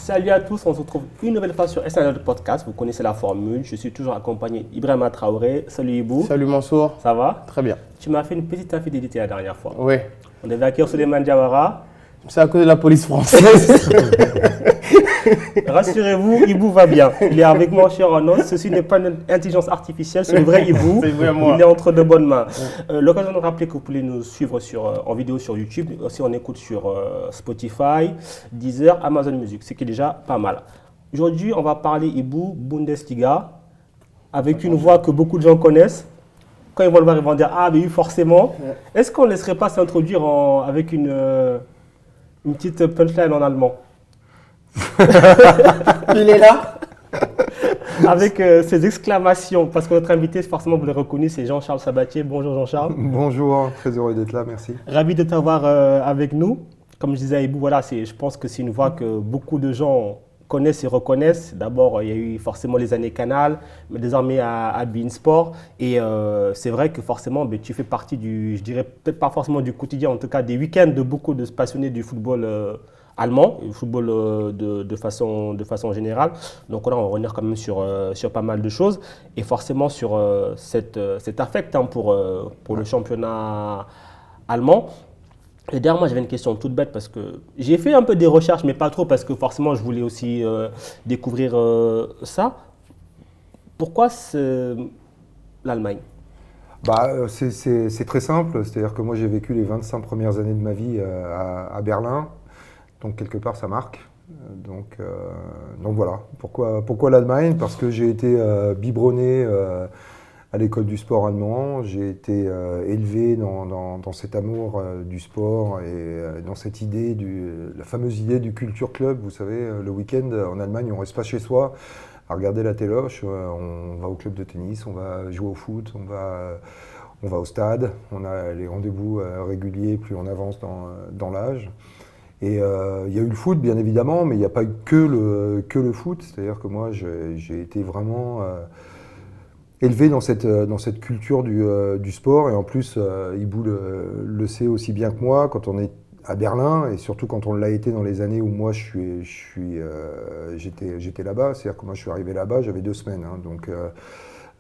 Salut à tous, on se retrouve une nouvelle fois sur SNL Podcast. Vous connaissez la formule, je suis toujours accompagné d'Ibrahima Traoré. Salut Ibou. Salut Mansour. Ça va? Très bien. Tu m'as fait une petite infidélité la dernière fois. Oui. On devait accueillir Souleymane Diawara. C'est à cause de la police française. Rassurez-vous, Ibou va bien. Il est avec moi cher en os. Ceci n'est pas une intelligence artificielle, c'est le vrai Ibou. C'est vrai, moi. Il est entre de bonnes mains. L'occasion de rappeler que vous pouvez nous suivre en vidéo sur YouTube. Aussi, on écoute sur Spotify, Deezer, Amazon Music, ce qui est déjà pas mal. Aujourd'hui, on va parler Ibou, Bundesliga, avec une voix que beaucoup de gens connaissent. Quand ils vont le voir, ils vont dire « Ah, mais oui, forcément ». Est-ce qu'on ne laisserait pas s'introduire avec une petite punchline en allemand? Il est là. Avec ces exclamations, parce que notre invité, forcément, vous l'avez reconnu, c'est Jean-Charles Sabatier. Bonjour Jean-Charles. Bonjour, très heureux d'être là, merci. Ravi de t'avoir avec nous. Comme je disais à Ibou, voilà, je pense que c'est une voix que beaucoup de gens connaissent et reconnaissent. D'abord, il y a eu forcément les années Canal, mais désormais à beIN Sport. Et c'est vrai que forcément, tu fais partie je dirais peut-être pas forcément du quotidien, en tout cas des week-ends de beaucoup de passionnés du football allemand, le football de façon générale. Donc là, on va revenir quand même sur pas mal de choses. Et forcément sur cet affect pour le championnat allemand. Et d'ailleurs, moi, j'avais une question toute bête parce que j'ai fait un peu des recherches, mais pas trop parce que forcément, je voulais aussi découvrir ça. Pourquoi l'Allemagne ? C'est très simple, c'est-à-dire que moi, j'ai vécu les 25 premières années de ma vie à Berlin. Donc, quelque part, ça marque. Donc voilà. Pourquoi l'Allemagne ? Parce que j'ai été biberonné à l'école du sport allemand. J'ai été élevé dans cet amour du sport et dans cette idée, la fameuse idée du culture club. Vous savez, le week-end en Allemagne, on ne reste pas chez soi à regarder la téloche. On va au club de tennis, on va jouer au foot, on va au stade. On a les rendez-vous réguliers, plus on avance dans l'âge. Et il y a eu le foot, bien évidemment, mais il n'y a pas eu que le foot. C'est-à-dire que moi, j'ai été vraiment élevé dans cette culture du sport. Et en plus, Ibou le sait aussi bien que moi, quand on est à Berlin, et surtout quand on l'a été dans les années où moi j'étais là-bas. C'est-à-dire que moi, je suis arrivé là-bas, j'avais 2 semaines. Donc,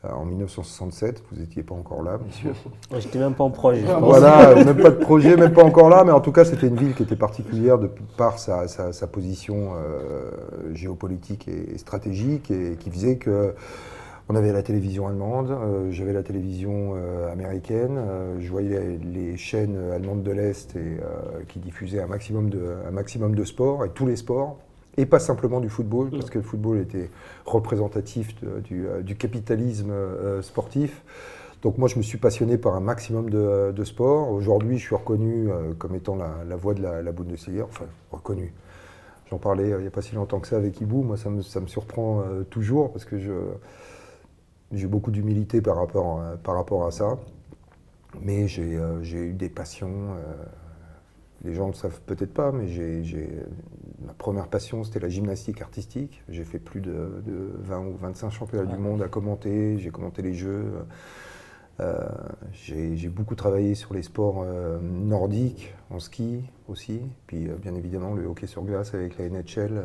en 1967, vous n'étiez pas encore là, monsieur. J'étais même pas en projet. Voilà, même pas de projet, même pas encore là, mais en tout cas, c'était une ville qui était particulière de par sa position géopolitique et stratégique, et qui faisait que on avait la télévision allemande, j'avais la télévision américaine, je voyais les chaînes allemandes de l'Est qui diffusaient un maximum de sports, et tous les sports. Et pas simplement du football, parce que le football était représentatif du capitalisme sportif. Donc moi, je me suis passionné par un maximum de sports. Aujourd'hui, je suis reconnu comme étant la voix de la Bundesliga. Enfin, reconnu. J'en parlais il n'y a pas si longtemps que ça avec Ibou. Moi, ça me surprend toujours, parce que j'ai beaucoup d'humilité par rapport à ça. Mais j'ai eu des passions. Les gens ne le savent peut-être pas, mais ma première passion, c'était la gymnastique artistique. J'ai fait plus de 20 ou 25 championnats du monde à commenter. J'ai commenté les jeux. J'ai beaucoup travaillé sur les sports nordiques, en ski aussi. Puis bien évidemment le hockey sur glace avec la NHL,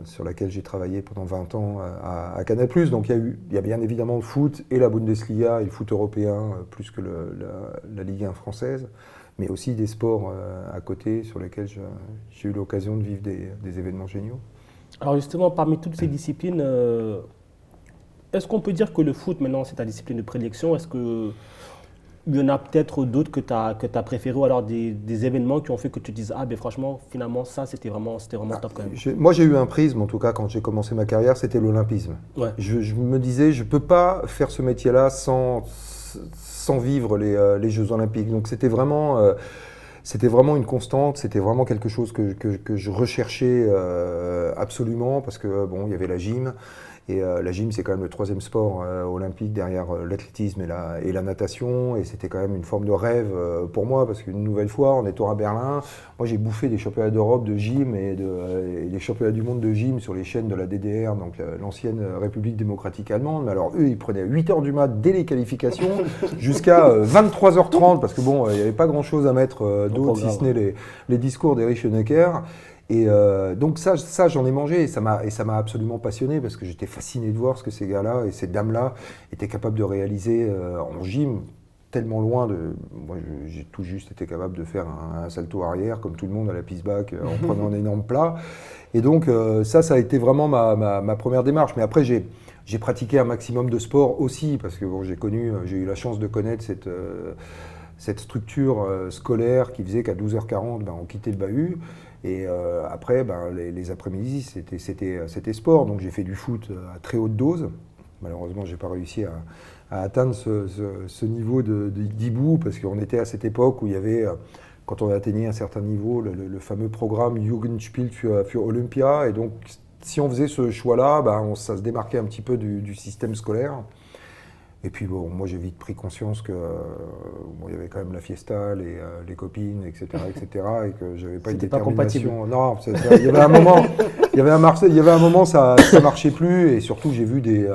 sur laquelle j'ai travaillé pendant 20 ans à Canal+. Donc il y a bien évidemment le foot et la Bundesliga et le foot européen, plus que la Ligue 1 française. Mais aussi des sports à côté sur lesquels j'ai eu l'occasion de vivre des événements géniaux. Alors justement, parmi toutes ces disciplines, est-ce qu'on peut dire que le foot, maintenant, c'est ta discipline de prédilection? Est-ce qu'il y en a peut-être d'autres que tu as préférées, ou alors des événements qui ont fait que tu te dises « Ah, ben franchement, finalement, ça, c'était vraiment top quand même ». Moi, j'ai eu un prisme, en tout cas, quand j'ai commencé ma carrière, c'était l'olympisme. Ouais. Je me disais, je ne peux pas faire ce métier-là sans vivre les Jeux Olympiques. Donc c'était vraiment une constante, c'était vraiment quelque chose que je recherchais absolument, parce que il y avait la gym. Et la gym, c'est quand même le 3e sport olympique derrière l'athlétisme et la natation. Et c'était quand même une forme de rêve pour moi, parce qu'une nouvelle fois, en étant à Berlin, moi j'ai bouffé des championnats d'Europe de gym et des championnats du monde de gym sur les chaînes de la DDR, donc l'ancienne République démocratique allemande. Mais alors eux, ils prenaient 8h du mat dès les qualifications jusqu'à 23h30, parce que il n'y avait pas grand-chose à mettre d'autre, si ce n'est les discours d'Erich Honecker. Et donc ça j'en ai mangé et ça m'a absolument passionné parce que j'étais fasciné de voir ce que ces gars-là et ces dames-là étaient capables de réaliser en gym, tellement loin de... Moi, j'ai tout juste été capable de faire un salto arrière comme tout le monde à la piste back en prenant un énorme plat. Et donc ça a été vraiment ma première démarche. Mais après, j'ai pratiqué un maximum de sport aussi parce que bon, j'ai eu la chance de connaître cette structure scolaire qui faisait qu'à 12h40, on quittait le bahut. Et après, les après-midi, c'était sport. Donc j'ai fait du foot à très haute dose. Malheureusement, je n'ai pas réussi à atteindre ce niveau d'hibou parce qu'on était à cette époque où il y avait, quand on atteignait un certain niveau, le fameux programme Jugendspiel für Olympia. Et donc, si on faisait ce choix-là, ça se démarquait un petit peu du système scolaire. Et puis bon, moi j'ai vite pris conscience que il y avait quand même la fiesta, les copines, etc., et que j'avais pas une détermination. Non, il y avait un moment, ça marchait plus, et surtout j'ai vu des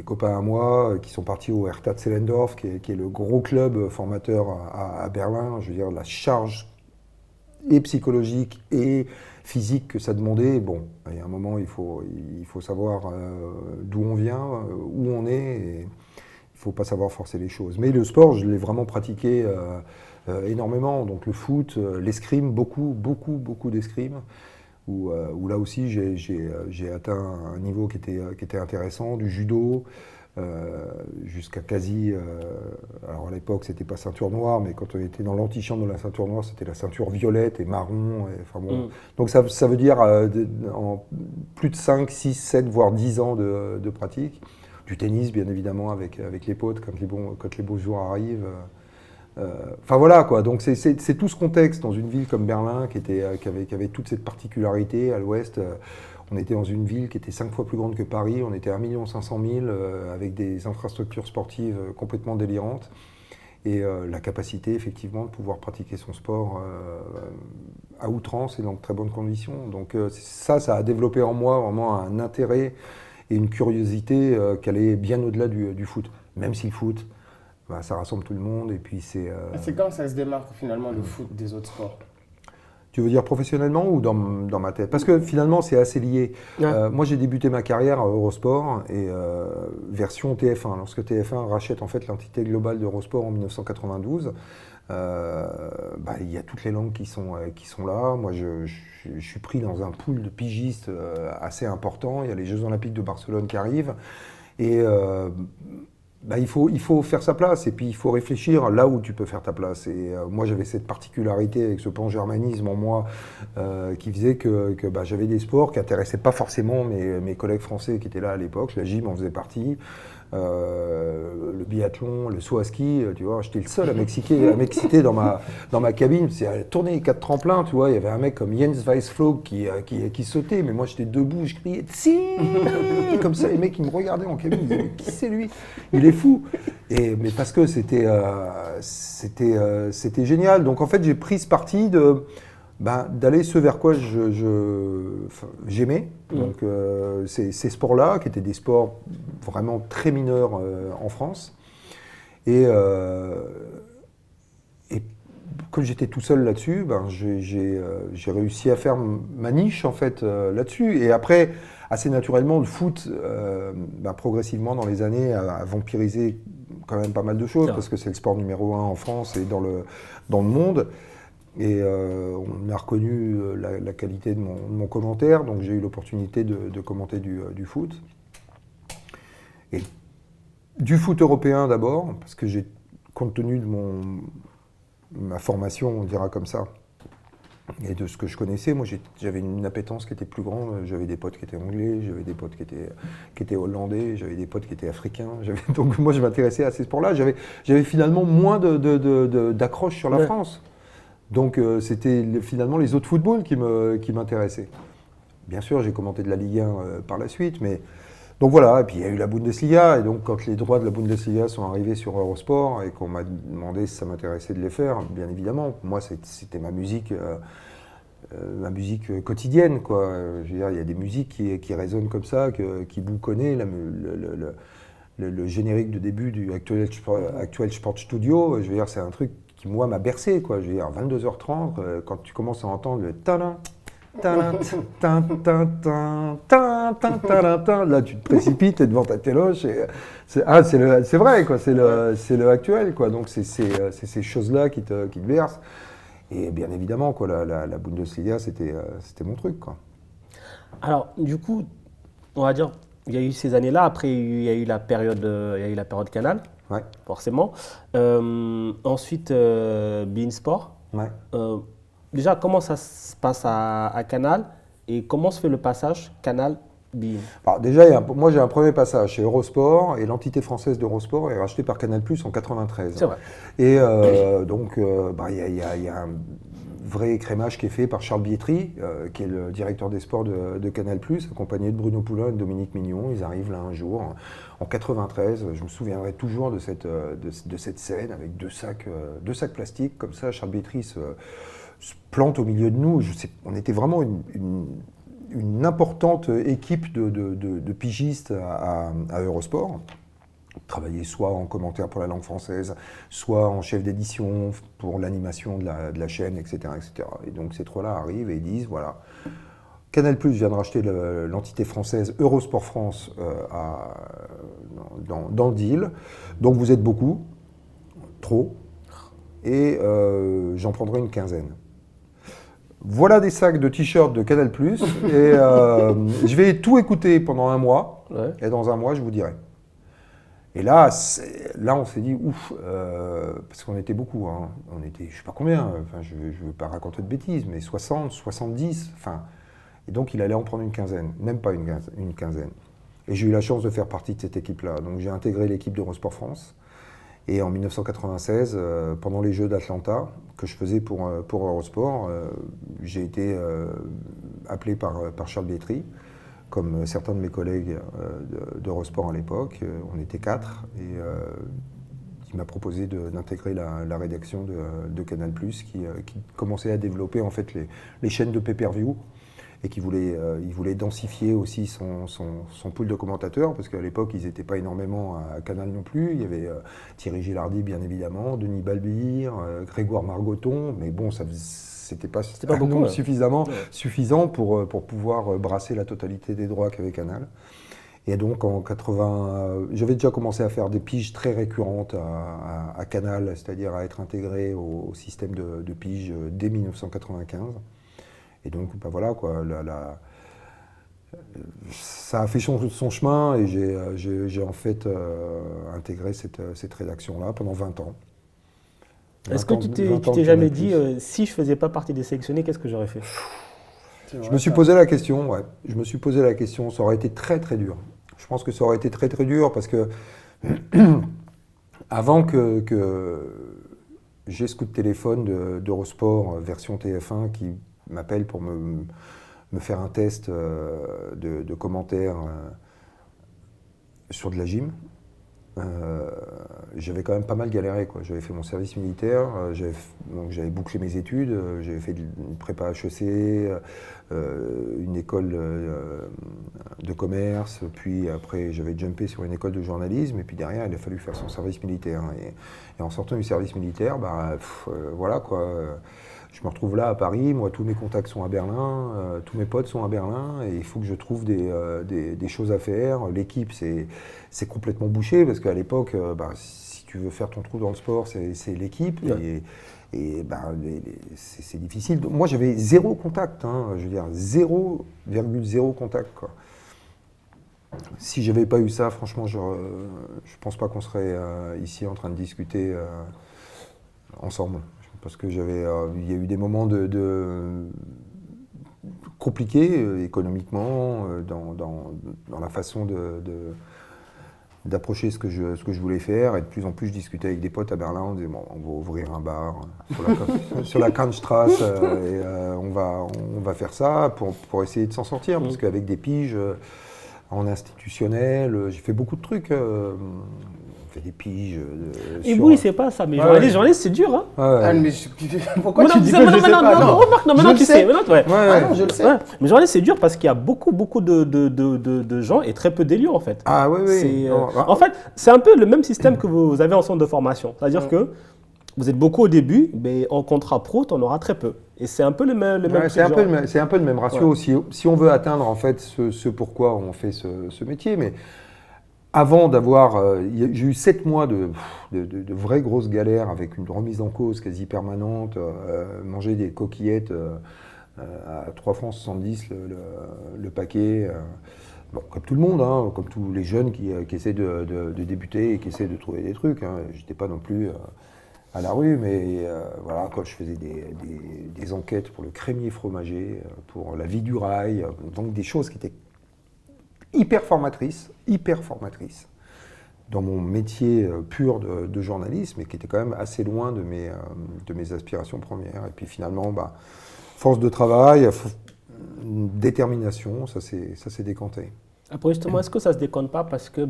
copains à moi qui sont partis au Hertha Zehlendorf, qui est le gros club formateur à Berlin. Je veux dire, la charge et psychologique et physique que ça demandait. Bon, il y a un moment, il faut savoir d'où on vient, où on est, et il ne faut pas savoir forcer les choses. Mais le sport, je l'ai vraiment pratiqué énormément. Donc le foot, l'escrime, beaucoup d'escrime, où là aussi j'ai atteint un niveau qui était intéressant, du judo, jusqu'à quasi... alors à l'époque, c'était pas ceinture noire, mais quand on était dans l'antichambre de la ceinture noire, c'était la ceinture violette et marron. Donc ça veut dire en plus de 5, 6, 7, voire 10 ans de pratique. Du tennis, bien évidemment, avec les potes, quand les beaux jours arrivent. Enfin voilà, quoi. Donc c'est tout ce contexte dans une ville comme Berlin qui avait toute cette particularité à l'ouest. On était dans une ville qui était 5 fois plus grande que Paris, on était à 1 500 000 avec des infrastructures sportives complètement délirantes et la capacité effectivement de pouvoir pratiquer son sport à outrance et dans de très bonnes conditions. Donc ça a développé en moi vraiment un intérêt et une curiosité qui allait bien au-delà du foot. Même si le foot, ça rassemble tout le monde et puis c'est... C'est quand ça se démarque finalement le foot des autres sports? Tu veux dire professionnellement ou dans ma tête? Parce que finalement, c'est assez lié. Ouais. Moi, j'ai débuté ma carrière à Eurosport et version TF1. Lorsque TF1 rachète en fait l'entité globale d'Eurosport en 1992, il y a toutes les langues qui sont là. Moi, je suis pris dans un pool de pigistes assez important. Il y a les Jeux Olympiques de Barcelone qui arrivent. Et il faut faire sa place et puis il faut réfléchir là où tu peux faire ta place. Et moi, j'avais cette particularité avec ce pan-germanisme en moi qui faisait que j'avais des sports qui n'intéressaient pas forcément mes collègues français qui étaient là à l'époque. La gym en faisait partie. Le biathlon, le saut à ski, tu vois, j'étais le seul à m'exciter dans ma cabine. C'est à tourner les 4 tremplins, tu vois, il y avait un mec comme Jens Weisflog qui sautait, mais moi j'étais debout, je criais si comme ça, les mecs ils me regardaient en cabine, ils disaient qui c'est lui? Il est fou. Mais parce que c'était génial. Donc en fait j'ai pris ce parti d'aller ce vers quoi j'aimais. Donc ces sports-là, qui étaient des sports vraiment très mineurs en France. Et comme j'étais tout seul là-dessus, j'ai réussi à faire ma niche en fait là-dessus. Et après, assez naturellement, le foot, progressivement dans les années, a vampirisé quand même pas mal de choses, parce que c'est le sport numéro 1 en France et dans le monde. Et on a reconnu la qualité de mon commentaire, donc j'ai eu l'opportunité de commenter du foot. Et du foot européen d'abord, parce que compte tenu de ma formation, on dira comme ça, et de ce que je connaissais, moi j'avais une appétence qui était plus grande. J'avais des potes qui étaient anglais, j'avais des potes qui étaient hollandais, j'avais des potes qui étaient africains. Donc moi je m'intéressais à ces sports-là. J'avais finalement moins d'accroche sur la France. Donc c'était finalement les autres footballs qui m'intéressaient. Bien sûr, j'ai commenté de la Ligue 1 par la suite, mais... Donc voilà, et puis il y a eu la Bundesliga, et donc quand les droits de la Bundesliga sont arrivés sur Eurosport et qu'on m'a demandé si ça m'intéressait de les faire, bien évidemment, moi c'était ma musique quotidienne, quoi. Je veux dire, il y a des musiques qui résonnent comme ça, qui vous connaissent, le générique de début du Actuel Sport Studio, je veux dire, c'est un truc moi, m'a bercé, quoi. Je veux dire, 22h30, quand tu commences à entendre le ta-da, ta-da, ta-da, là, tu te précipites, t'es devant ta téloche. C'est vrai, quoi. C'est le actuel, quoi. Donc, c'est ces choses-là qui te bercent. Et bien évidemment, quoi, la Bundesliga, c'était mon truc, quoi. Alors, du coup, on va dire, il y a eu ces années-là. Après, il y a eu la période Canal, Ouais. forcément. Ensuite, beIN Sport. Ouais. Déjà, comment ça se passe à Canal et comment se fait le passage Canal beIN? Alors déjà, moi j'ai un premier passage chez Eurosport et l'entité française d'Eurosport est rachetée par Canal+ en 93. C'est vrai. Et donc, il y a un vrai écrémage qui est fait par Charles Bietri, qui est le directeur des sports de Canal+, accompagné de Bruno Poulin et de Dominique Mignon. Ils arrivent là un jour, en 93. Je me souviendrai toujours de cette scène avec deux sacs plastiques. Comme ça, Charles Bietri se plante au milieu de nous. On était vraiment une importante équipe de pigistes à Eurosport. Travailler soit en commentaire pour la langue française, soit en chef d'édition pour l'animation de la chaîne, etc., etc. Et donc ces trois-là arrivent et ils disent, voilà, Canal+ vient de racheter l'entité française Eurosport France dans le deal. Donc vous êtes beaucoup, trop, et j'en prendrai une quinzaine. Voilà des sacs de t-shirts de Canal+, et je vais tout écouter pendant un mois, Ouais. et dans un mois, je vous dirai. Et là, on s'est dit, ouf, parce qu'on était beaucoup, hein. On était, je ne sais pas combien, enfin, je ne veux pas raconter de bêtises, mais 60, 70, enfin. Et donc, il allait en prendre une quinzaine, même pas une quinzaine. Et j'ai eu la chance de faire partie de cette équipe-là. Donc, j'ai intégré l'équipe d'Eurosport France. Et en 1996, pendant les Jeux d'Atlanta, que je faisais pour Eurosport, j'ai été appelé par Charles Bietri, comme certains de mes collègues d'Eurosport à l'époque. On était 4, et il m'a proposé d'intégrer la rédaction de Canal+, qui commençait à développer en fait les chaînes de pay-per-view, et il voulait densifier aussi son pool de commentateurs, parce qu'à l'époque, ils n'étaient pas énormément à Canal non plus. Il y avait Thierry Gilardi, bien évidemment, Denis Balbir, Grégoire Margoton, mais bon, c'était pas beaucoup, ouais. suffisant pour pouvoir brasser la totalité des droits qu'avait Canal. Et donc, en 80, j'avais déjà commencé à faire des piges très récurrentes à Canal, c'est-à-dire à être intégré au système de piges dès 1995. Et donc, voilà, quoi, ça a fait son chemin, et j'ai en fait intégré cette rédaction-là pendant 20 ans. Est-ce que tu t'es jamais dit, si je ne faisais pas partie des sélectionnés, qu'est-ce que j'aurais fait? Je me suis posé la question, ouais. Je me suis posé la question, ça aurait été très très dur. Je pense que ça aurait été très très dur parce que avant que j'ai ce coup de téléphone d'Eurosport version TF1 qui m'appelle pour me faire un test de commentaires sur de la gym. J'avais quand même pas mal galéré, quoi. J'avais fait mon service militaire, j'avais bouclé mes études, j'avais fait une prépa HEC, une école de commerce, puis après j'avais jumpé sur une école de journalisme, et puis derrière il a fallu faire son service militaire. Et en sortant du service militaire, voilà, quoi. Je me retrouve là à Paris, moi tous mes contacts sont à Berlin, tous mes potes sont à Berlin, et il faut que je trouve des choses à faire. L'équipe, c'est complètement bouché, parce qu'à l'époque, si tu veux faire ton trou dans le sport, c'est l'équipe, ouais. Et c'est difficile. Moi j'avais zéro contact, hein, je veux dire 0,0 contact, quoi. Si j'avais pas eu ça, franchement, je pense pas qu'on serait ici en train de discuter ensemble. Parce que il y a eu des moments compliqués économiquement, dans la façon d'approcher ce que je voulais faire. Et de plus en plus, je discutais avec des potes à Berlin, on disait, bon, on va ouvrir un bar sur la Kantstrasse, et on va faire ça pour essayer de s'en sortir. Parce qu'avec des piges en institutionnel, j'ai fait beaucoup de trucs. Fait des piges. Et oui, c'est pas ça, mais journaliste, c'est dur, hein. Ah, mais pourquoi tu dis que je sais pas? Non, remarque, maintenant tu sais. Non, je le sais. Mais journaliste, c'est dur parce qu'il y a beaucoup de gens et très peu d'élus, en fait. Ah oui. En fait, c'est un peu le même système que vous avez en centre de formation. C'est-à-dire que vous êtes beaucoup au début, mais en contrat pro, tu en auras très peu. Et c'est un peu le même c'est un peu le même ratio. Ouais. Si on veut atteindre en fait ce pourquoi on fait ce métier, mais avant d'avoir, j'ai eu 7 mois de vraies grosses galères avec une remise en cause quasi permanente, manger des coquillettes à 3 francs 70 le paquet. Bon, comme tout le monde, hein, comme tous les jeunes qui essaient de débuter et qui essaient de trouver des trucs. Hein. J'étais pas non plus à la rue, mais voilà, quand je faisais des enquêtes pour le crémier fromager, pour la vie du rail, donc des choses qui étaient hyper formatrices dans mon métier pur de journalisme, et qui était quand même assez loin de mes aspirations premières. Et puis finalement, force de travail, détermination, ça s'est décanté. Après justement, est-ce que ça ne se décompte pas parce que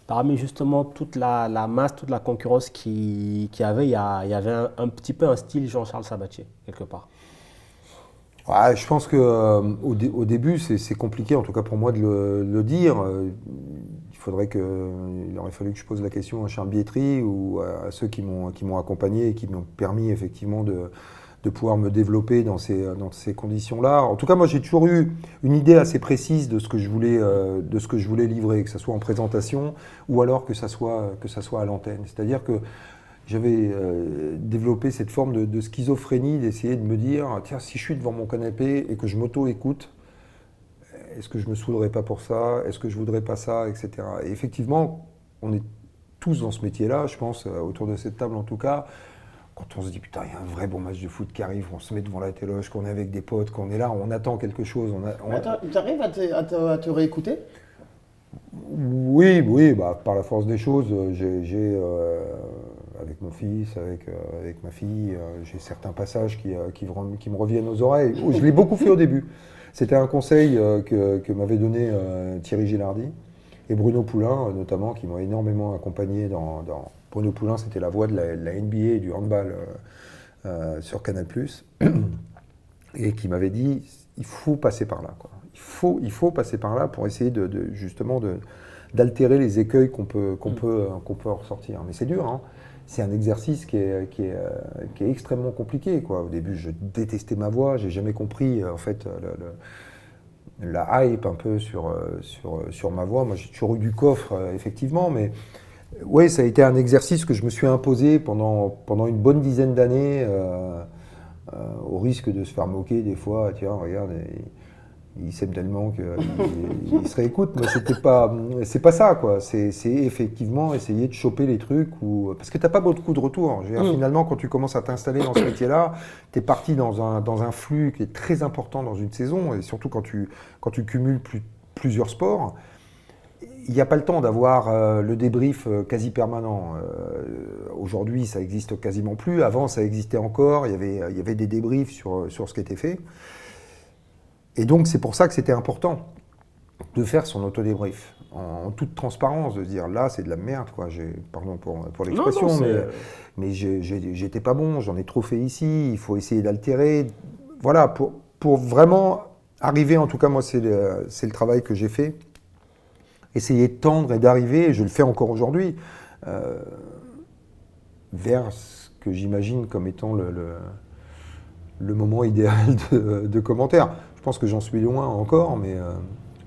parmi justement toute la masse, toute la concurrence qu'il y avait, il y avait un petit peu un style Jean-Charles Sabatier, quelque part? Ouais, je pense qu'au début, c'est compliqué, en tout cas pour moi, de le dire. Il aurait fallu que je pose la question à Charles Bietri ou à ceux qui m'ont accompagné et qui m'ont permis effectivement de pouvoir me développer dans ces conditions-là. En tout cas, moi, j'ai toujours eu une idée assez précise de ce que je voulais livrer, que ce soit en présentation ou alors que ça soit à l'antenne. C'est-à-dire que j'avais développé cette forme de schizophrénie, d'essayer de me dire, tiens, si je suis devant mon canapé et que je m'auto-écoute, est-ce que je me saoulerais pas pour ça? Est-ce que je voudrais pas ça, etc. Et effectivement, on est tous dans ce métier-là, je pense, autour de cette table en tout cas. Quand on se dit, putain, il y a un vrai bon match de foot qui arrive, on se met devant la téloge, qu'on est avec des potes, qu'on est là, on attend quelque chose. Tu arrives à te réécouter? Oui, par la force des choses, j'ai avec mon fils, avec ma fille, j'ai certains passages qui me reviennent aux oreilles. Je l'ai beaucoup fait au début. C'était un conseil que m'avait donné Thierry Gilardi et Bruno Poulain, notamment, qui m'ont énormément accompagné dans Bruno Poulain, c'était la voix de la NBA et du handball sur Canal+, et qui m'avait dit, il faut passer par là, quoi. Il faut passer par là pour essayer justement d'altérer les écueils qu'on peut ressortir. Mais c'est dur, hein. C'est un exercice qui est extrêmement compliqué, quoi. Au début, je détestais ma voix, j'ai jamais compris en fait la hype un peu sur ma voix. Moi, j'ai toujours eu du coffre, effectivement, mais oui, ça a été un exercice que je me suis imposé pendant une bonne dizaine d'années, au risque de se faire moquer des fois. Tiens, regarde, il s'aime tellement qu'il se réécoute, mais c'est pas ça, quoi. C'est effectivement essayer de choper les trucs, parce que t'as pas beaucoup de retours. Finalement, quand tu commences à t'installer dans ce métier-là, t'es parti dans un flux qui est très important dans une saison, et surtout quand tu cumules plusieurs sports. Il n'y a pas le temps d'avoir le débrief quasi permanent. Aujourd'hui, ça existe quasiment plus. Avant, ça existait encore. Il y avait des débriefs sur ce qui était fait. Et donc, c'est pour ça que c'était important de faire son autodébrief en toute transparence, de dire là, c'est de la merde, quoi. Pardon pour l'expression, mais j'étais pas bon, j'en ai trop fait ici, il faut essayer d'altérer. Voilà, pour vraiment arriver, en tout cas, moi, c'est le travail que j'ai fait. Essayer de tendre et d'arriver, et je le fais encore aujourd'hui, vers ce que j'imagine comme étant le moment idéal de commentaire. Je pense que j'en suis loin encore, mais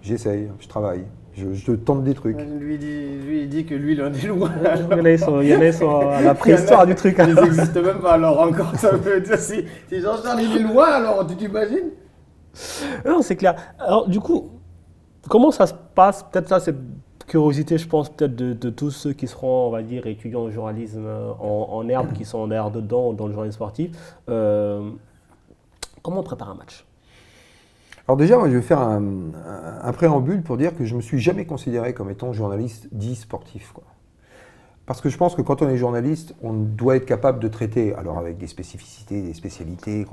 j'essaye, je travaille, je tente des trucs. Lui, il dit que lui, il en est loin. Il y en a, ils sont à la préhistoire du truc. Ils n'existent même pas, alors encore, ça veut dire, si Jean-Charles il est loin, alors tu t'imagines? Non, c'est clair. Alors du coup, comment ça se passe? Peut-être ça, c'est curiosité, je pense, peut-être de tous ceux qui seront, on va dire, étudiants en journalisme en herbe, qui sont d'ailleurs dedans, dans le journalisme sportif. Comment on prépare un match? Alors déjà, moi, je vais faire un préambule pour dire que je ne me suis jamais considéré comme étant journaliste dit sportif, quoi. Parce que je pense que quand on est journaliste, on doit être capable de traiter, alors avec des spécificités, des spécialités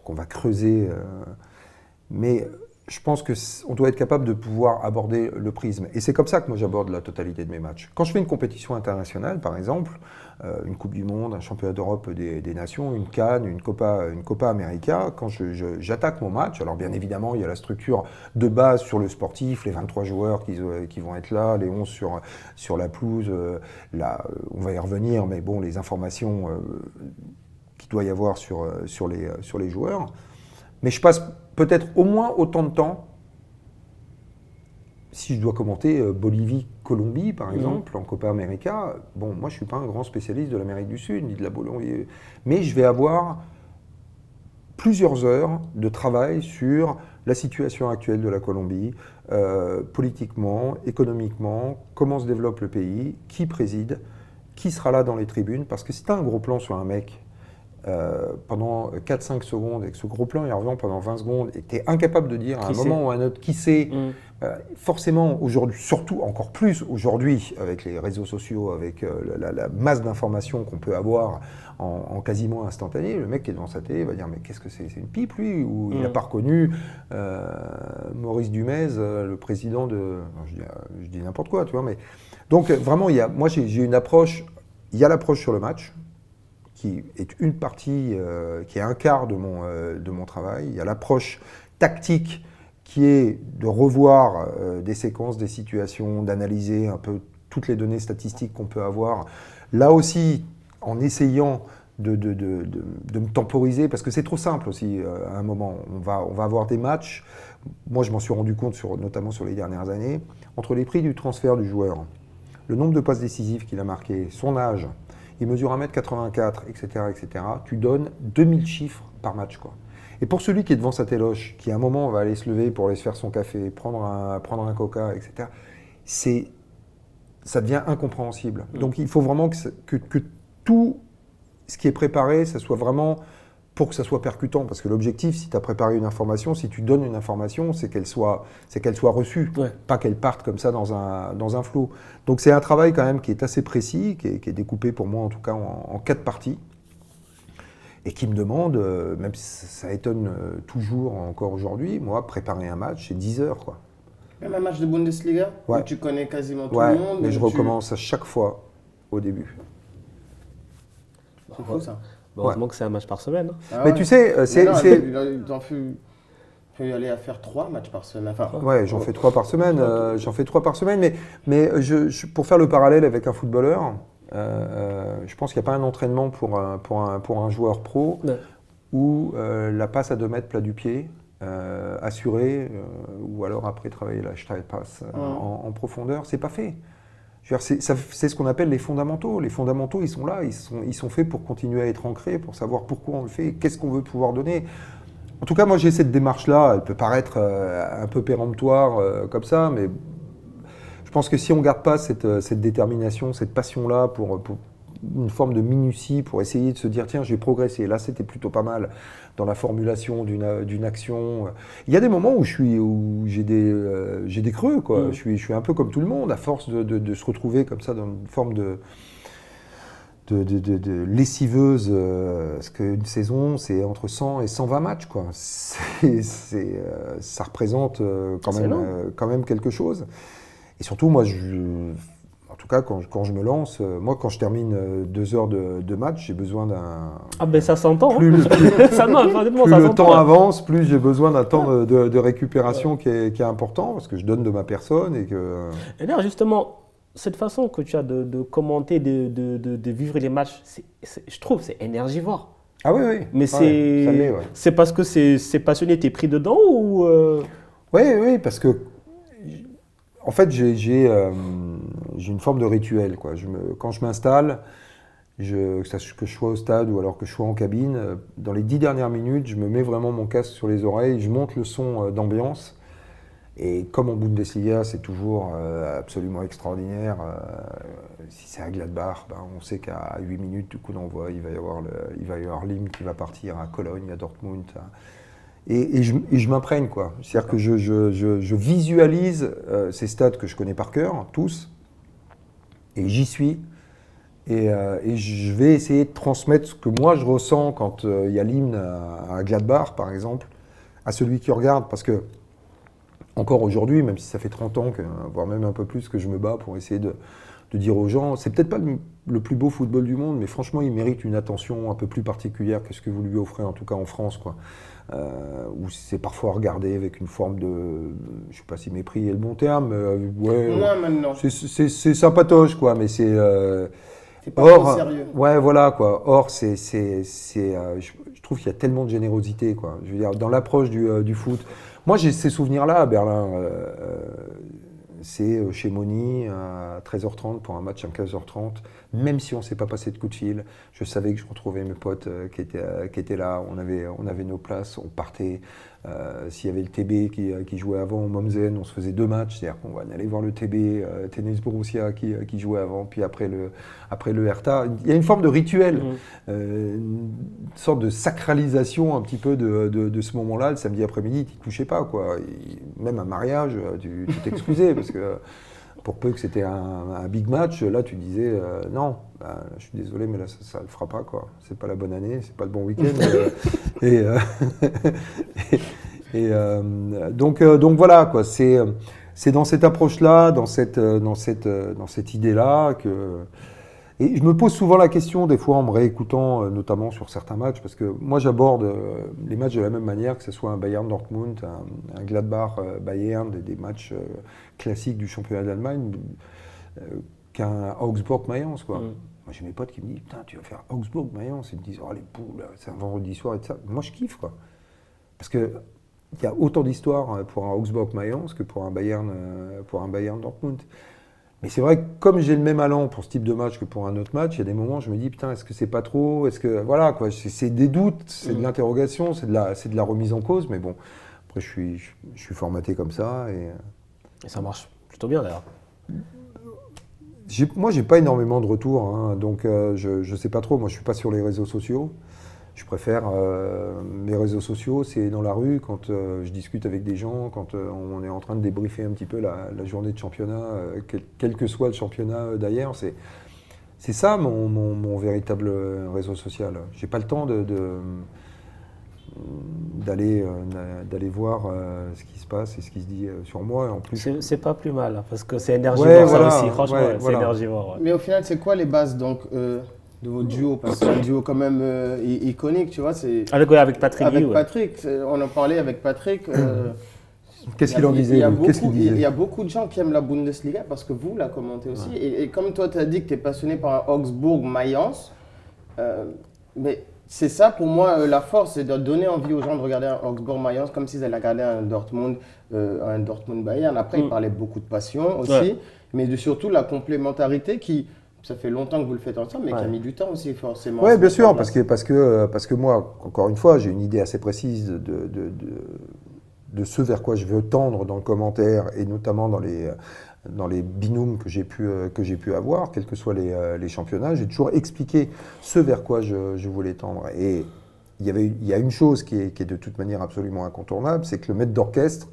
qu'on va creuser, mais je pense qu'on doit être capable de pouvoir aborder le prisme. Et c'est comme ça que moi j'aborde la totalité de mes matchs. Quand je fais une compétition internationale, par exemple, une Coupe du Monde, un championnat d'Europe des Nations, une CAN, une Copa América, quand j'attaque mon match, alors bien évidemment il y a la structure de base sur le sportif, les 23 joueurs qui vont être là, les 11 sur la pelouse, là, on va y revenir, mais bon, les informations qu'il doit y avoir sur les joueurs. Mais je passe peut-être au moins autant de temps, si je dois commenter Bolivie-Colombie, par exemple, en Copa América. Bon, moi, je ne suis pas un grand spécialiste de l'Amérique du Sud, ni de la Bolivie, mais je vais avoir plusieurs heures de travail sur la situation actuelle de la Colombie, politiquement, économiquement, comment se développe le pays, qui préside, qui sera là dans les tribunes, parce que si tu as un gros plan sur un mec, pendant 4-5 secondes, et que ce gros plan il revient pendant 20 secondes, et que tu es incapable de dire à un moment ou à un autre qui c'est, forcément aujourd'hui, surtout encore plus aujourd'hui, avec les réseaux sociaux, avec la masse d'informations qu'on peut avoir en quasiment instantané, le mec qui est devant sa télé va dire mais qu'est-ce que c'est une pipe lui, ou il n'a pas reconnu Maurice Dumez, le président de... Je dis n'importe quoi, tu vois, mais... Donc vraiment, moi j'ai une approche, il y a l'approche sur le match, qui est une partie, qui est un quart de mon travail. Il y a l'approche tactique qui est de revoir des séquences, des situations, d'analyser un peu toutes les données statistiques qu'on peut avoir. Là aussi, en essayant de me temporiser, parce que c'est trop simple aussi à un moment. On va avoir des matchs, moi je m'en suis rendu compte notamment sur les dernières années, entre les prix du transfert du joueur, le nombre de passes décisives qu'il a marqué, son âge, il mesure 1m84, etc., etc. Tu donnes 2000 chiffres par match, quoi. Et pour celui qui est devant sa téloche, qui à un moment va aller se lever pour aller se faire son café, prendre un coca, etc., ça devient incompréhensible. Donc il faut vraiment que tout ce qui est préparé, ça soit vraiment pour que ça soit percutant. Parce que l'objectif, si tu as préparé une information, si tu donnes une information, c'est qu'elle soit reçue, pas qu'elle parte comme ça dans un flot. Donc c'est un travail quand même qui est assez précis, qui est découpé pour moi en tout cas en 4 parties, et qui me demande, même si ça étonne toujours encore aujourd'hui, moi, préparer un match, c'est 10 heures, quoi. Même un match de Bundesliga, où tu connais quasiment tout le monde. Mais je recommence à chaque fois au début. C'est fou ça. Heureusement que c'est un match par semaine. Ah mais tu sais, t'en peux y aller à faire 3 matchs par semaine. Enfin, j'en fais 3 par semaine. J'en fais 3 par semaine, mais pour faire le parallèle avec un footballeur, je pense qu'il n'y a pas un entraînement pour un joueur pro où la passe à 2 mètres plat du pied, assurée, ou alors après travailler la Steilpass en profondeur, c'est pas fait. C'est ce qu'on appelle les fondamentaux. Les fondamentaux, ils sont là, ils sont faits pour continuer à être ancrés, pour savoir pourquoi on le fait, qu'est-ce qu'on veut pouvoir donner. En tout cas, moi j'ai cette démarche-là, elle peut paraître un peu péremptoire comme ça, mais je pense que si on ne garde pas cette détermination, cette passion-là pour une forme de minutie, pour essayer de se dire tiens, j'ai progressé, là c'était plutôt pas mal dans la formulation d'une action. Il y a des moments où j'ai des creux, quoi. Je suis un peu comme tout le monde, à force de se retrouver comme ça dans une forme de lessiveuse, parce qu'une saison c'est entre 100 et 120 matchs, quoi. Ça représente quand même quelque chose. Et surtout, moi, en tout cas, quand je me lance, moi, quand je termine 2 heures de match, j'ai besoin d'un... Ah ben ça s'entend. Plus le temps hein. avance, plus j'ai besoin d'un temps de récupération qui est important, parce que je donne de ma personne et que... Et d'ailleurs, justement, cette façon que tu as de commenter, de vivre les matchs, je trouve, c'est énergivore. Ah oui. Mais c'est parce que c'est passionné, t'es pris dedans ou... Oui, parce que... En fait, j'ai une forme de rituel, quoi. Quand je m'installe, que je sois au stade ou alors que je sois en cabine, dans les 10 dernières minutes, je me mets vraiment mon casque sur les oreilles, je monte le son d'ambiance. Et comme en Bundesliga, c'est toujours absolument extraordinaire. Si c'est à Gladbach, on sait qu'à 8 minutes du coup d'envoi, il va y avoir Lim qui va partir à Cologne, à Dortmund. Et je m'imprègne, quoi. C'est-à-dire que je visualise ces stades que je connais par cœur, tous, et j'y suis. Et je vais essayer de transmettre ce que moi je ressens quand il y a l'hymne à Gladbach, par exemple, à celui qui regarde. Parce que encore aujourd'hui, même si ça fait 30 ans, voire même un peu plus, que je me bats pour essayer de dire aux gens, c'est peut-être pas le plus beau football du monde, mais franchement, il mérite une attention un peu plus particulière que ce que vous lui offrez, en tout cas en France, quoi. Où c'est parfois regardé avec une forme de, je sais pas si mépris est le bon terme, ouais, Moi maintenant. c'est sympatoche, quoi, mais c'est pas trop sérieux. Ouais, voilà, quoi. Or, je trouve qu'il y a tellement de générosité, quoi. Je veux dire, dans l'approche du foot. Moi, j'ai ces souvenirs-là à Berlin. C'est chez Moni à 13h30 pour un match à 15h30. Même si on ne s'est pas passé de coup de fil, je savais que je retrouvais mes potes qui étaient là. On avait nos places, on partait. S'il y avait le TB qui jouait avant au Mommsen, on se faisait 2 matchs. C'est-à-dire qu'on allait voir le TB, Tennis Borussia qui jouait avant, puis après le Hertha. Il y a une forme de rituel, une sorte de sacralisation un petit peu de ce moment-là. Le samedi après-midi, tu ne te couchais pas, quoi. Même un mariage, tu t'excusais parce que pour peu que c'était un big match, là tu disais non, je suis désolé, mais là ça le fera pas, quoi. C'est pas la bonne année, c'est pas le bon week-end. Donc voilà, quoi. C'est dans cette approche-là, dans cette idée-là que. Et je me pose souvent la question, des fois en me réécoutant, notamment sur certains matchs, parce que moi j'aborde les matchs de la même manière, que ce soit un Bayern Dortmund, un Gladbach Bayern, des matchs classiques du championnat d'Allemagne, qu'un Augsbourg-Mayence, quoi. Moi j'ai mes potes qui me disent, putain, tu vas faire Augsbourg-Mayence, ils me disent, oh les poules, c'est un vendredi soir et tout ça. Moi je kiffe, quoi. Parce que il y a autant d'histoire pour un Augsbourg-Mayence que pour un Bayern Dortmund. Mais c'est vrai que comme j'ai le même allant pour ce type de match que pour un autre match, il y a des moments où je me dis, putain, est-ce que c'est pas trop? Est-ce que. Voilà, quoi. C'est des doutes, c'est de l'interrogation, c'est de la remise en cause. Mais bon, après, je suis formaté comme ça. Et ça marche plutôt bien, d'ailleurs. Moi, j'ai pas énormément de retours, hein, donc je sais pas trop. Moi, je suis pas sur les réseaux sociaux. Je préfère mes réseaux sociaux, c'est dans la rue, quand je discute avec des gens, quand on est en train de débriefer un petit peu la journée de championnat, quel que soit le championnat d'ailleurs. C'est ça mon véritable réseau social. J'ai pas le temps d'aller voir ce qui se passe et ce qui se dit sur moi. En plus, c'est pas plus mal, parce que c'est énergivore, ça aussi. Franchement, c'est énergivore. Ouais. Mais au final, c'est quoi les bases donc de votre duo, parce que c'est un duo quand même iconique, tu vois. Avec Patrick. Avec Patrick, on en parlait avec Patrick. Qu'est-ce qu'il en disait? Il y a beaucoup de gens qui aiment la Bundesliga parce que vous la commentez aussi. Ouais. Et comme toi, tu as dit que tu es passionné par un Augsbourg-Mayence, mais c'est ça pour moi la force, c'est de donner envie aux gens de regarder un Augsbourg-Mayence comme s'ils allaient regarder un Dortmund-Bayern. Après, il parlait beaucoup de passion aussi, mais surtout la complémentarité qui. Ça fait longtemps que vous le faites ensemble, mais qui a mis du temps aussi, forcément. Oui, bien sûr, parce que moi, encore une fois, j'ai une idée assez précise de ce vers quoi je veux tendre dans le commentaire, et notamment dans les binômes que j'ai pu avoir, quels que soient les championnats. J'ai toujours expliqué ce vers quoi je voulais tendre. Et il y a une chose qui est de toute manière absolument incontournable, c'est que le maître d'orchestre,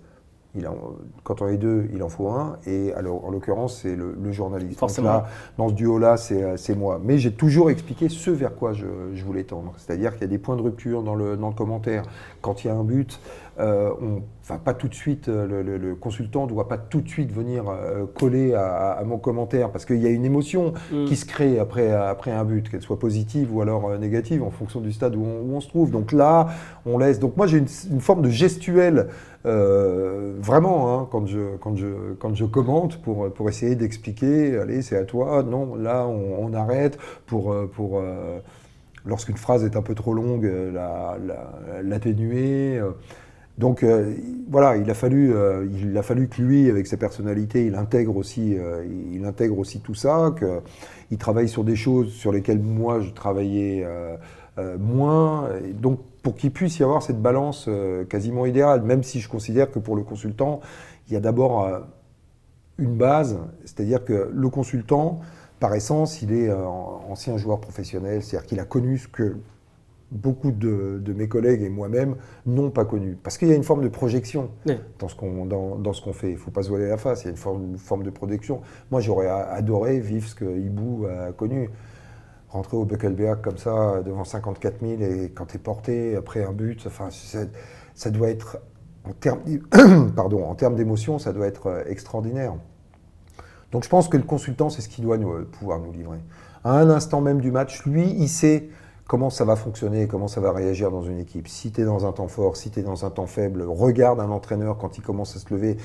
quand on est deux, il en faut un, et alors, en l'occurrence, c'est le journaliste. Forcément. Donc là, dans ce duo-là, c'est moi. Mais j'ai toujours expliqué ce vers quoi je voulais tendre. C'est-à-dire qu'il y a des points de rupture dans le commentaire. Quand il y a un but, pas tout de suite, le consultant ne doit pas tout de suite venir coller à mon commentaire, parce qu'il y a une émotion qui se crée après un but, qu'elle soit positive ou alors négative, en fonction du stade où on se trouve. Donc là, on laisse. Donc moi, j'ai une forme de gestuelle, vraiment, hein, quand je commente, pour essayer d'expliquer, allez, c'est à toi, non, là, on arrête, pour lorsqu'une phrase est un peu trop longue, l'atténuer. Donc voilà, il a fallu que lui, avec ses personnalités, il intègre aussi tout ça, qu'il travaille sur des choses sur lesquelles moi je travaillais moins, et donc pour qu'il puisse y avoir cette balance quasiment idéale, même si je considère que pour le consultant, il y a d'abord une base, c'est-à-dire que le consultant, par essence, il est ancien joueur professionnel, c'est-à-dire qu'il a connu ce que beaucoup de mes collègues et moi-même n'ont pas connu. Parce qu'il y a une forme de projection dans ce qu'on fait. Il ne faut pas se voiler la face, il y a une forme de projection. Moi, j'aurais adoré vivre ce que Hibou a connu. Rentrer au Böckelberg comme ça, devant 54 000, et quand tu es porté après un but, enfin, ça doit être en termes d'émotion, ça doit être extraordinaire. Donc je pense que le consultant, c'est ce qu'il doit pouvoir nous livrer. À un instant même du match, lui, il sait comment ça va fonctionner, comment ça va réagir dans une équipe. Si tu es dans un temps fort, si tu es dans un temps faible, regarde un entraîneur quand il commence à se lever.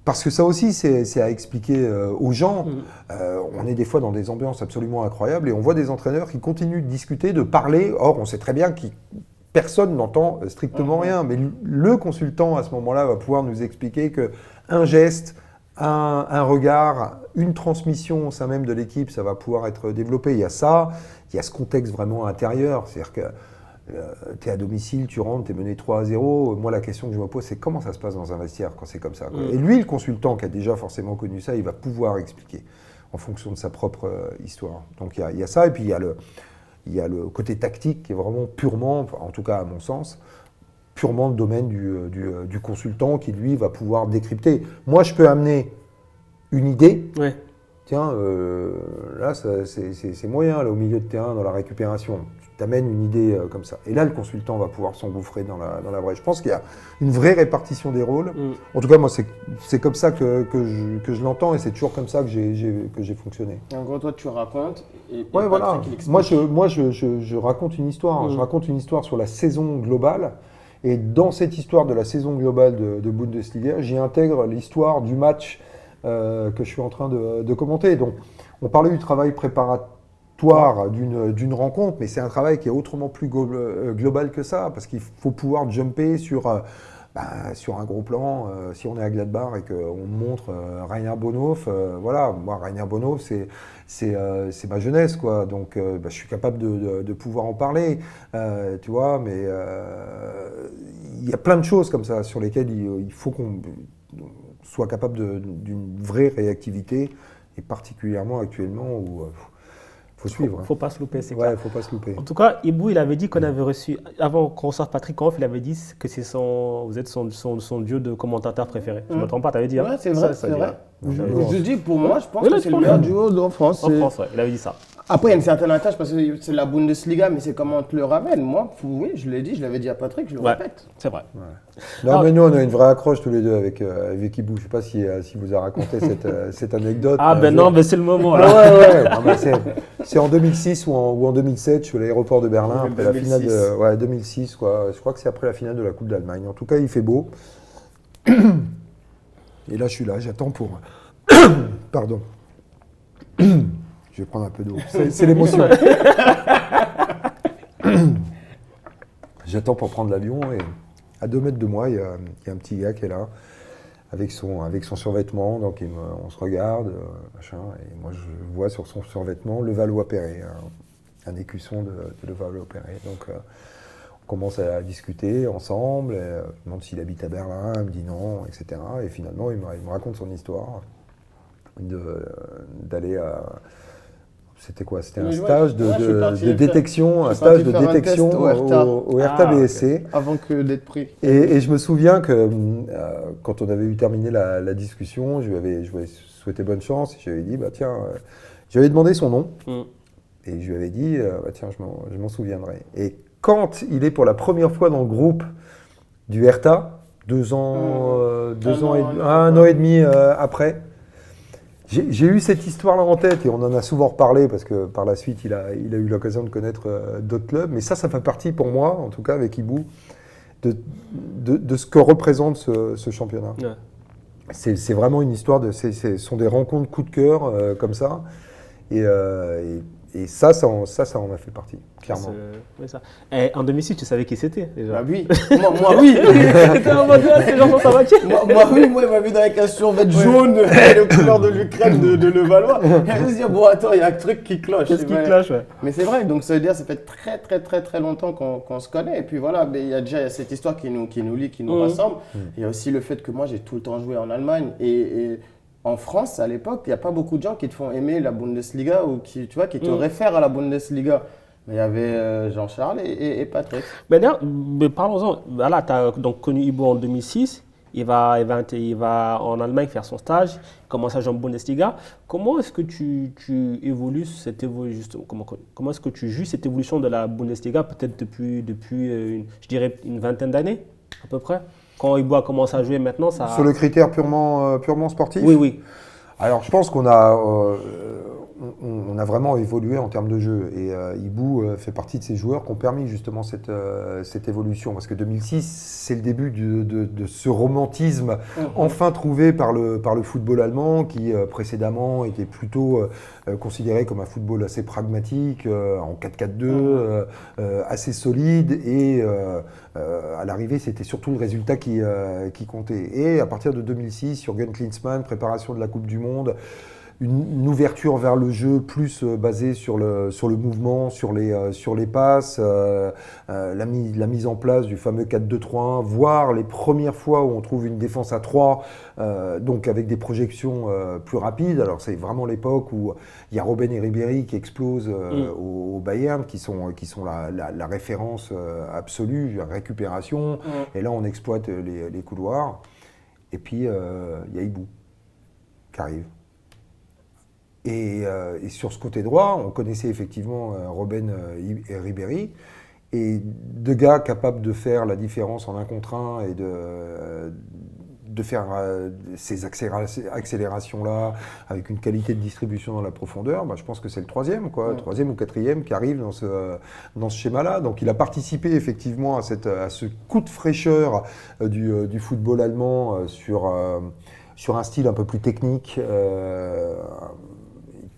Parce que ça aussi, c'est à expliquer aux gens. On est des fois dans des ambiances absolument incroyables et on voit des entraîneurs qui continuent de discuter, de parler. Or, on sait très bien que personne n'entend strictement rien. Mais le consultant, à ce moment-là, va pouvoir nous expliquer qu'un geste, un regard, une transmission au sein même de l'équipe, ça va pouvoir être développé. Il y a ça, il y a ce contexte vraiment intérieur. C'est-à-dire que tu es à domicile, tu rentres, tu es mené 3-0. Moi, la question que je me pose, c'est comment ça se passe dans un vestiaire quand c'est comme ça, quoi. Et lui, le consultant qui a déjà forcément connu ça, il va pouvoir expliquer en fonction de sa propre histoire. Donc il y a ça, et puis il y a le côté tactique qui est vraiment purement, en tout cas à mon sens, purement le domaine du consultant qui, lui, va pouvoir décrypter. Moi, je peux amener une idée. Ouais. Tiens, là, c'est moyen, là, au milieu de terrain, dans la récupération. Tu t'amènes une idée comme ça. Et là, le consultant va pouvoir s'engouffrer dans la vraie. Je pense qu'il y a une vraie répartition des rôles. En tout cas, moi, c'est comme ça que je l'entends et c'est toujours comme ça que j'ai fonctionné. En gros, toi, tu racontes et Ouais, voilà. Patrick, il explique. Moi, je raconte une histoire. Je raconte une histoire sur la saison globale. Et dans cette histoire de la saison globale de Bundesliga, j'y intègre l'histoire du match que je suis en train de commenter. Donc, on parlait du travail préparatoire d'une rencontre, mais c'est un travail qui est autrement plus global que ça, parce qu'il faut pouvoir jumper sur un gros plan. Si on est à Gladbach et qu'on montre Rainer Bonhoff, voilà, moi Rainer Bonhoff, c'est ma jeunesse, quoi. Donc je suis capable de pouvoir en parler, tu vois, mais il y a plein de choses comme ça sur lesquelles il faut qu'on soit capable d'une vraie réactivité, et particulièrement actuellement où faut suivre. Faut pas se louper, c'est Ouais, clair. faut pas se louper. En tout cas, Ibou, il avait dit qu'on avait reçu, avant qu'on sorte Patrick Hoff, il avait dit que vous êtes son dieu de commentateur préféré. Je ne me trompe pas, tu avais dit. Ouais, c'est vrai, Ça, c'est vrai. dit, Je dis, pour moi, je pense Oui, que là, c'est je le pense. meilleur duo en France. En France, ouais, il avait dit ça. Après, il y a une certaine attache parce que c'est la Bundesliga, mais c'est comment on te le ramène. Moi, oui, je l'ai dit, je l'avais dit à Patrick, je le Ouais, répète. c'est vrai. Non, mais nous, on a une vraie accroche tous les deux avec Ibou. Je ne sais pas si vous a raconté cette anecdote. Ah ben jour. non, mais c'est le moment Ah, là. ouais. Non, mais c'est en 2006 ou en 2007, je suis à l'aéroport de Berlin, Oui, après la 2006. finale de... Ouais, 2006, quoi. Je crois que c'est après la finale de la Coupe d'Allemagne. En tout cas, il fait beau. Et là, je suis là, j'attends pour... Pardon. Je vais prendre un peu d'eau. C'est l'émotion. J'attends pour prendre l'avion et à 2 mètres de moi, il y a un petit gars qui est là avec son survêtement. Donc on se regarde, machin, et moi je vois sur son survêtement Levallois-Perret, un écusson de Levallois-Perret. Donc on commence à discuter ensemble. Je me demande s'il habite à Berlin, il me dit non, etc. Et finalement, il me raconte son histoire d'aller à... C'était quoi? C'était un stage de détection, un stage de détection au Hertha BSC. Avant que d'être pris. Et je me souviens que quand on avait eu terminé la discussion, je lui avais souhaité bonne chance et je lui avais dit, bah tiens, je lui avais demandé son nom et je lui avais dit, bah tiens, je m'en souviendrai. Et quand il est pour la première fois dans le groupe du Hertha, 2 ans, un an et demi après, j'ai eu cette histoire-là en tête et on en a souvent reparlé parce que par la suite, il a eu l'occasion de connaître d'autres clubs. Mais ça fait partie pour moi, en tout cas avec Ibou, de ce que représente ce championnat. Ouais. C'est vraiment une histoire ce sont des rencontres coup de cœur comme ça. Et ça en a fait partie, clairement. Ça. Et en 2006, tu savais qui c'était déjà? Bah oui, moi oui. C'était en mode là, ces gens sont savatiers. Moi oui, il m'a vu avec un survêt jaune, le couleur de l'Ukraine de Levallois. Et je me suis dit, bon attends, il y a un truc qui cloche. Qu'est-ce qui cloche, ouais. Mais c'est vrai, donc ça veut dire ça fait très longtemps qu'on se connaît. Et puis voilà, mais il y a déjà cette histoire qui nous lie, qui nous rassemble. Il y a aussi le fait que moi j'ai tout le temps joué en Allemagne et en France, à l'époque, il n'y a pas beaucoup de gens qui te font aimer la Bundesliga ou qui te réfèrent à la Bundesliga. Mais il y avait Jean-Charles et Patrick. Mais d'ailleurs, parlons-en. Voilà, tu as donc connu Ibou en 2006. Il va en Allemagne faire son stage. Il commence à jouer en Bundesliga. Comment est-ce que tu évolues comment est-ce que tu juges cette évolution de la Bundesliga, peut-être depuis je dirais une vingtaine d'années, à peu près? quand Ibou a commencé à jouer maintenant, ça... Sur le critère purement sportif? Oui, oui. Alors, je pense qu'on a, on a vraiment évolué en termes de jeu. Et Ibou fait partie de ces joueurs qui ont permis justement cette évolution. Parce que 2006, c'est le début de ce romantisme enfin trouvé par le football allemand, qui précédemment était plutôt considéré comme un football assez pragmatique, en 4-4-2, assez solide. Et à l'arrivée, c'était surtout le résultat qui comptait. Et à partir de 2006, Jürgen Klinsmann, préparation de la Coupe du Monde, une ouverture vers le jeu plus basée sur le mouvement, sur les passes, la mise en place du fameux 4-2-3-1, voire les premières fois où on trouve une défense à 3, donc avec des projections plus rapides. Alors c'est vraiment l'époque où il y a Robben et Ribéry qui explosent au Bayern, qui sont la référence absolue, la récupération. Et là on exploite les couloirs. Et puis il y a Ibou qui arrive. Et sur ce côté droit, on connaissait effectivement Robben et Ribéry, et deux gars capables de faire la différence en 1 contre 1 et de faire ces accélérations-là avec une qualité de distribution dans la profondeur. Bah, je pense que c'est le troisième, quoi, troisième ou quatrième qui arrive dans ce schéma-là. Donc il a participé effectivement à ce coup de fraîcheur du football allemand sur un style un peu plus technique,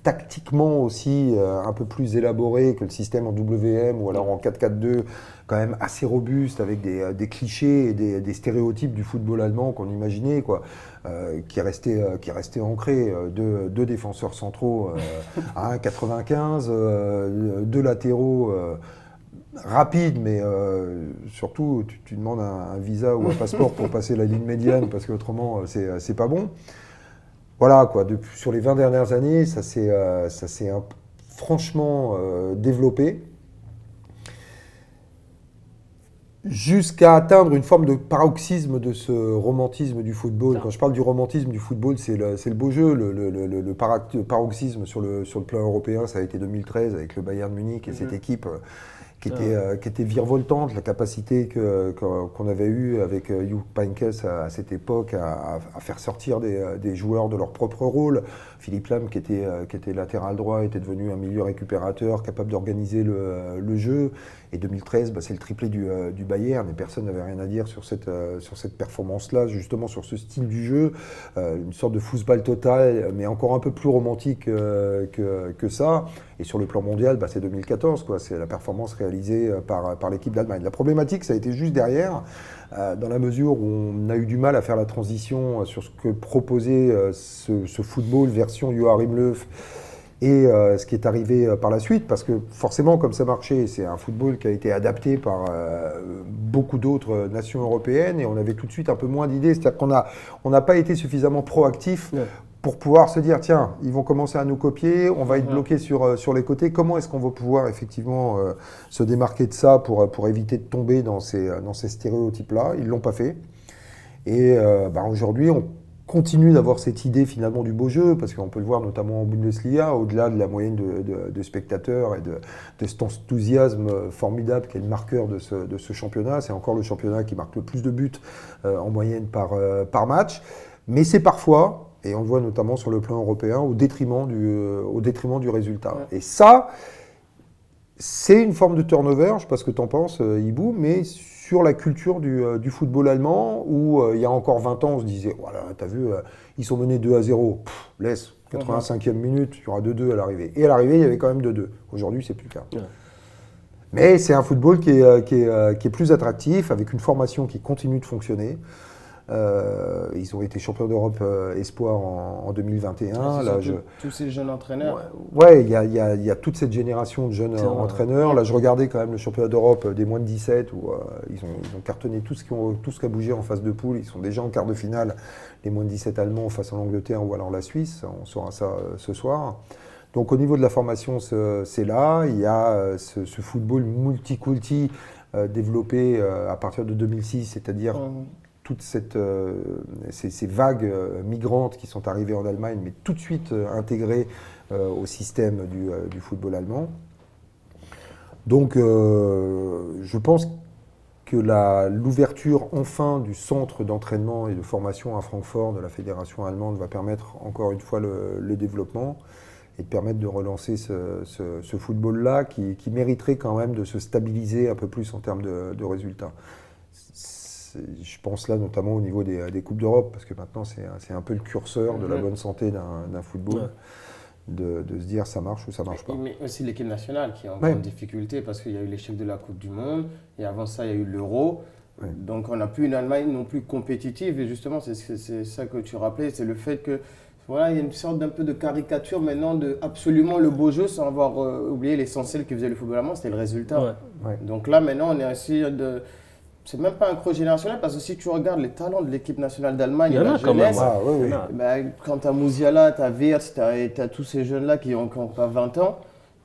tactiquement aussi un peu plus élaboré que le système en WM ou alors en 4-4-2, quand même assez robuste, avec des clichés et des stéréotypes du football allemand qu'on imaginait, quoi, qui est resté ancré. Deux défenseurs centraux à 1,95, deux latéraux rapides, mais surtout tu demandes un visa ou un passeport pour passer la ligne médiane, parce qu'autrement c'est pas bon. Voilà, quoi. Sur les 20 dernières années, ça s'est franchement développé, jusqu'à atteindre une forme de paroxysme de ce romantisme du football. Quand je parle du romantisme du football, c'est le beau jeu. Le paroxysme sur le plan européen, ça a été 2013 avec le Bayern Munich et cette équipe qui était virevoltante, la capacité qu'on avait eue avec Jupp Heynckes à cette époque à faire sortir des joueurs de leur propre rôle. Philippe Lahm, qui était latéral droit, était devenu un milieu récupérateur, capable d'organiser le jeu. Et 2013, c'est le triplé du Bayern, et personne n'avait rien à dire sur cette performance-là, justement sur ce style du jeu, une sorte de football total, mais encore un peu plus romantique que ça. Et sur le plan mondial, c'est 2014, quoi. C'est la performance réalisée par l'équipe d'Allemagne. La problématique, ça a été juste derrière, dans la mesure où on a eu du mal à faire la transition sur ce que proposait ce football version Joachim Löw et ce qui est arrivé par la suite, parce que forcément, comme ça marchait, c'est un football qui a été adapté par beaucoup d'autres nations européennes, et on avait tout de suite un peu moins d'idées. C'est-à-dire qu'on n'a pas été suffisamment proactif pour pouvoir se dire, tiens, ils vont commencer à nous copier, on va être bloqué sur les côtés. Comment est-ce qu'on va pouvoir effectivement se démarquer de ça pour éviter de tomber dans ces stéréotypes-là? Ils ne l'ont pas fait. Et aujourd'hui, on continue d'avoir cette idée finalement du beau jeu, parce qu'on peut le voir notamment en Bundesliga, au-delà de la moyenne de spectateurs et de cet enthousiasme formidable qui est le marqueur de ce championnat. C'est encore le championnat qui marque le plus de buts en moyenne par match. Mais c'est parfois, et on le voit notamment sur le plan européen, au détriment du résultat. Et ça, c'est une forme de turnover, je ne sais pas ce que tu en penses, Ibou, mais sur la culture du football allemand, où il y a encore 20 ans, on se disait, voilà, t'as vu, ils sont menés 2-0, laisse, 85e minute, il y aura 2-2 à l'arrivée. Et à l'arrivée, il y avait quand même 2-2. Aujourd'hui, c'est plus le cas. Mais c'est un football qui est plus attractif, avec une formation qui continue de fonctionner. Ils ont été champions d'Europe espoir en 2021. Là, tous ces jeunes entraîneurs. Ouais, il y a toute cette génération de jeunes entraîneurs. Là, je regardais quand même le championnat d'Europe des moins de 17, où ils ont cartonné tout ce qui a bougé en phase de poule. Ils sont déjà en quart de finale, les moins de 17 allemands face à l'Angleterre ou alors la Suisse. On saura ça ce soir. Donc au niveau de la formation, c'est là. Il y a ce football multiculti développé à partir de 2006, c'est-à-dire toutes ces vagues migrantes qui sont arrivées en Allemagne, mais tout de suite intégrées au système du football allemand. Donc je pense que l'ouverture enfin du centre d'entraînement et de formation à Francfort de la fédération allemande va permettre encore une fois le développement et de permettre de relancer ce football-là qui mériterait quand même de se stabiliser un peu plus en termes de résultats. Je pense là notamment au niveau des Coupes d'Europe, parce que maintenant c'est un peu le curseur de la bonne santé d'un football. De se dire ça marche ou ça marche pas. Mais aussi l'équipe nationale qui est en grande difficulté parce qu'il y a eu l'échec de la Coupe du Monde et avant ça il y a eu l'Euro. Donc on n'a plus une Allemagne non plus compétitive et justement c'est ça que tu rappelais, c'est le fait que voilà, il y a une sorte d'un peu de caricature maintenant de absolument le beau jeu sans avoir oublié l'essentiel qui faisait le football allemand, c'était le résultat. Donc là maintenant on est aussi de... C'est même pas un creux générationnel parce que si tu regardes les talents de l'équipe nationale d'Allemagne, la jeunesse, quand tu as Musiala, tu as Wirtz, tu as tous ces jeunes-là qui ont pas 20 ans,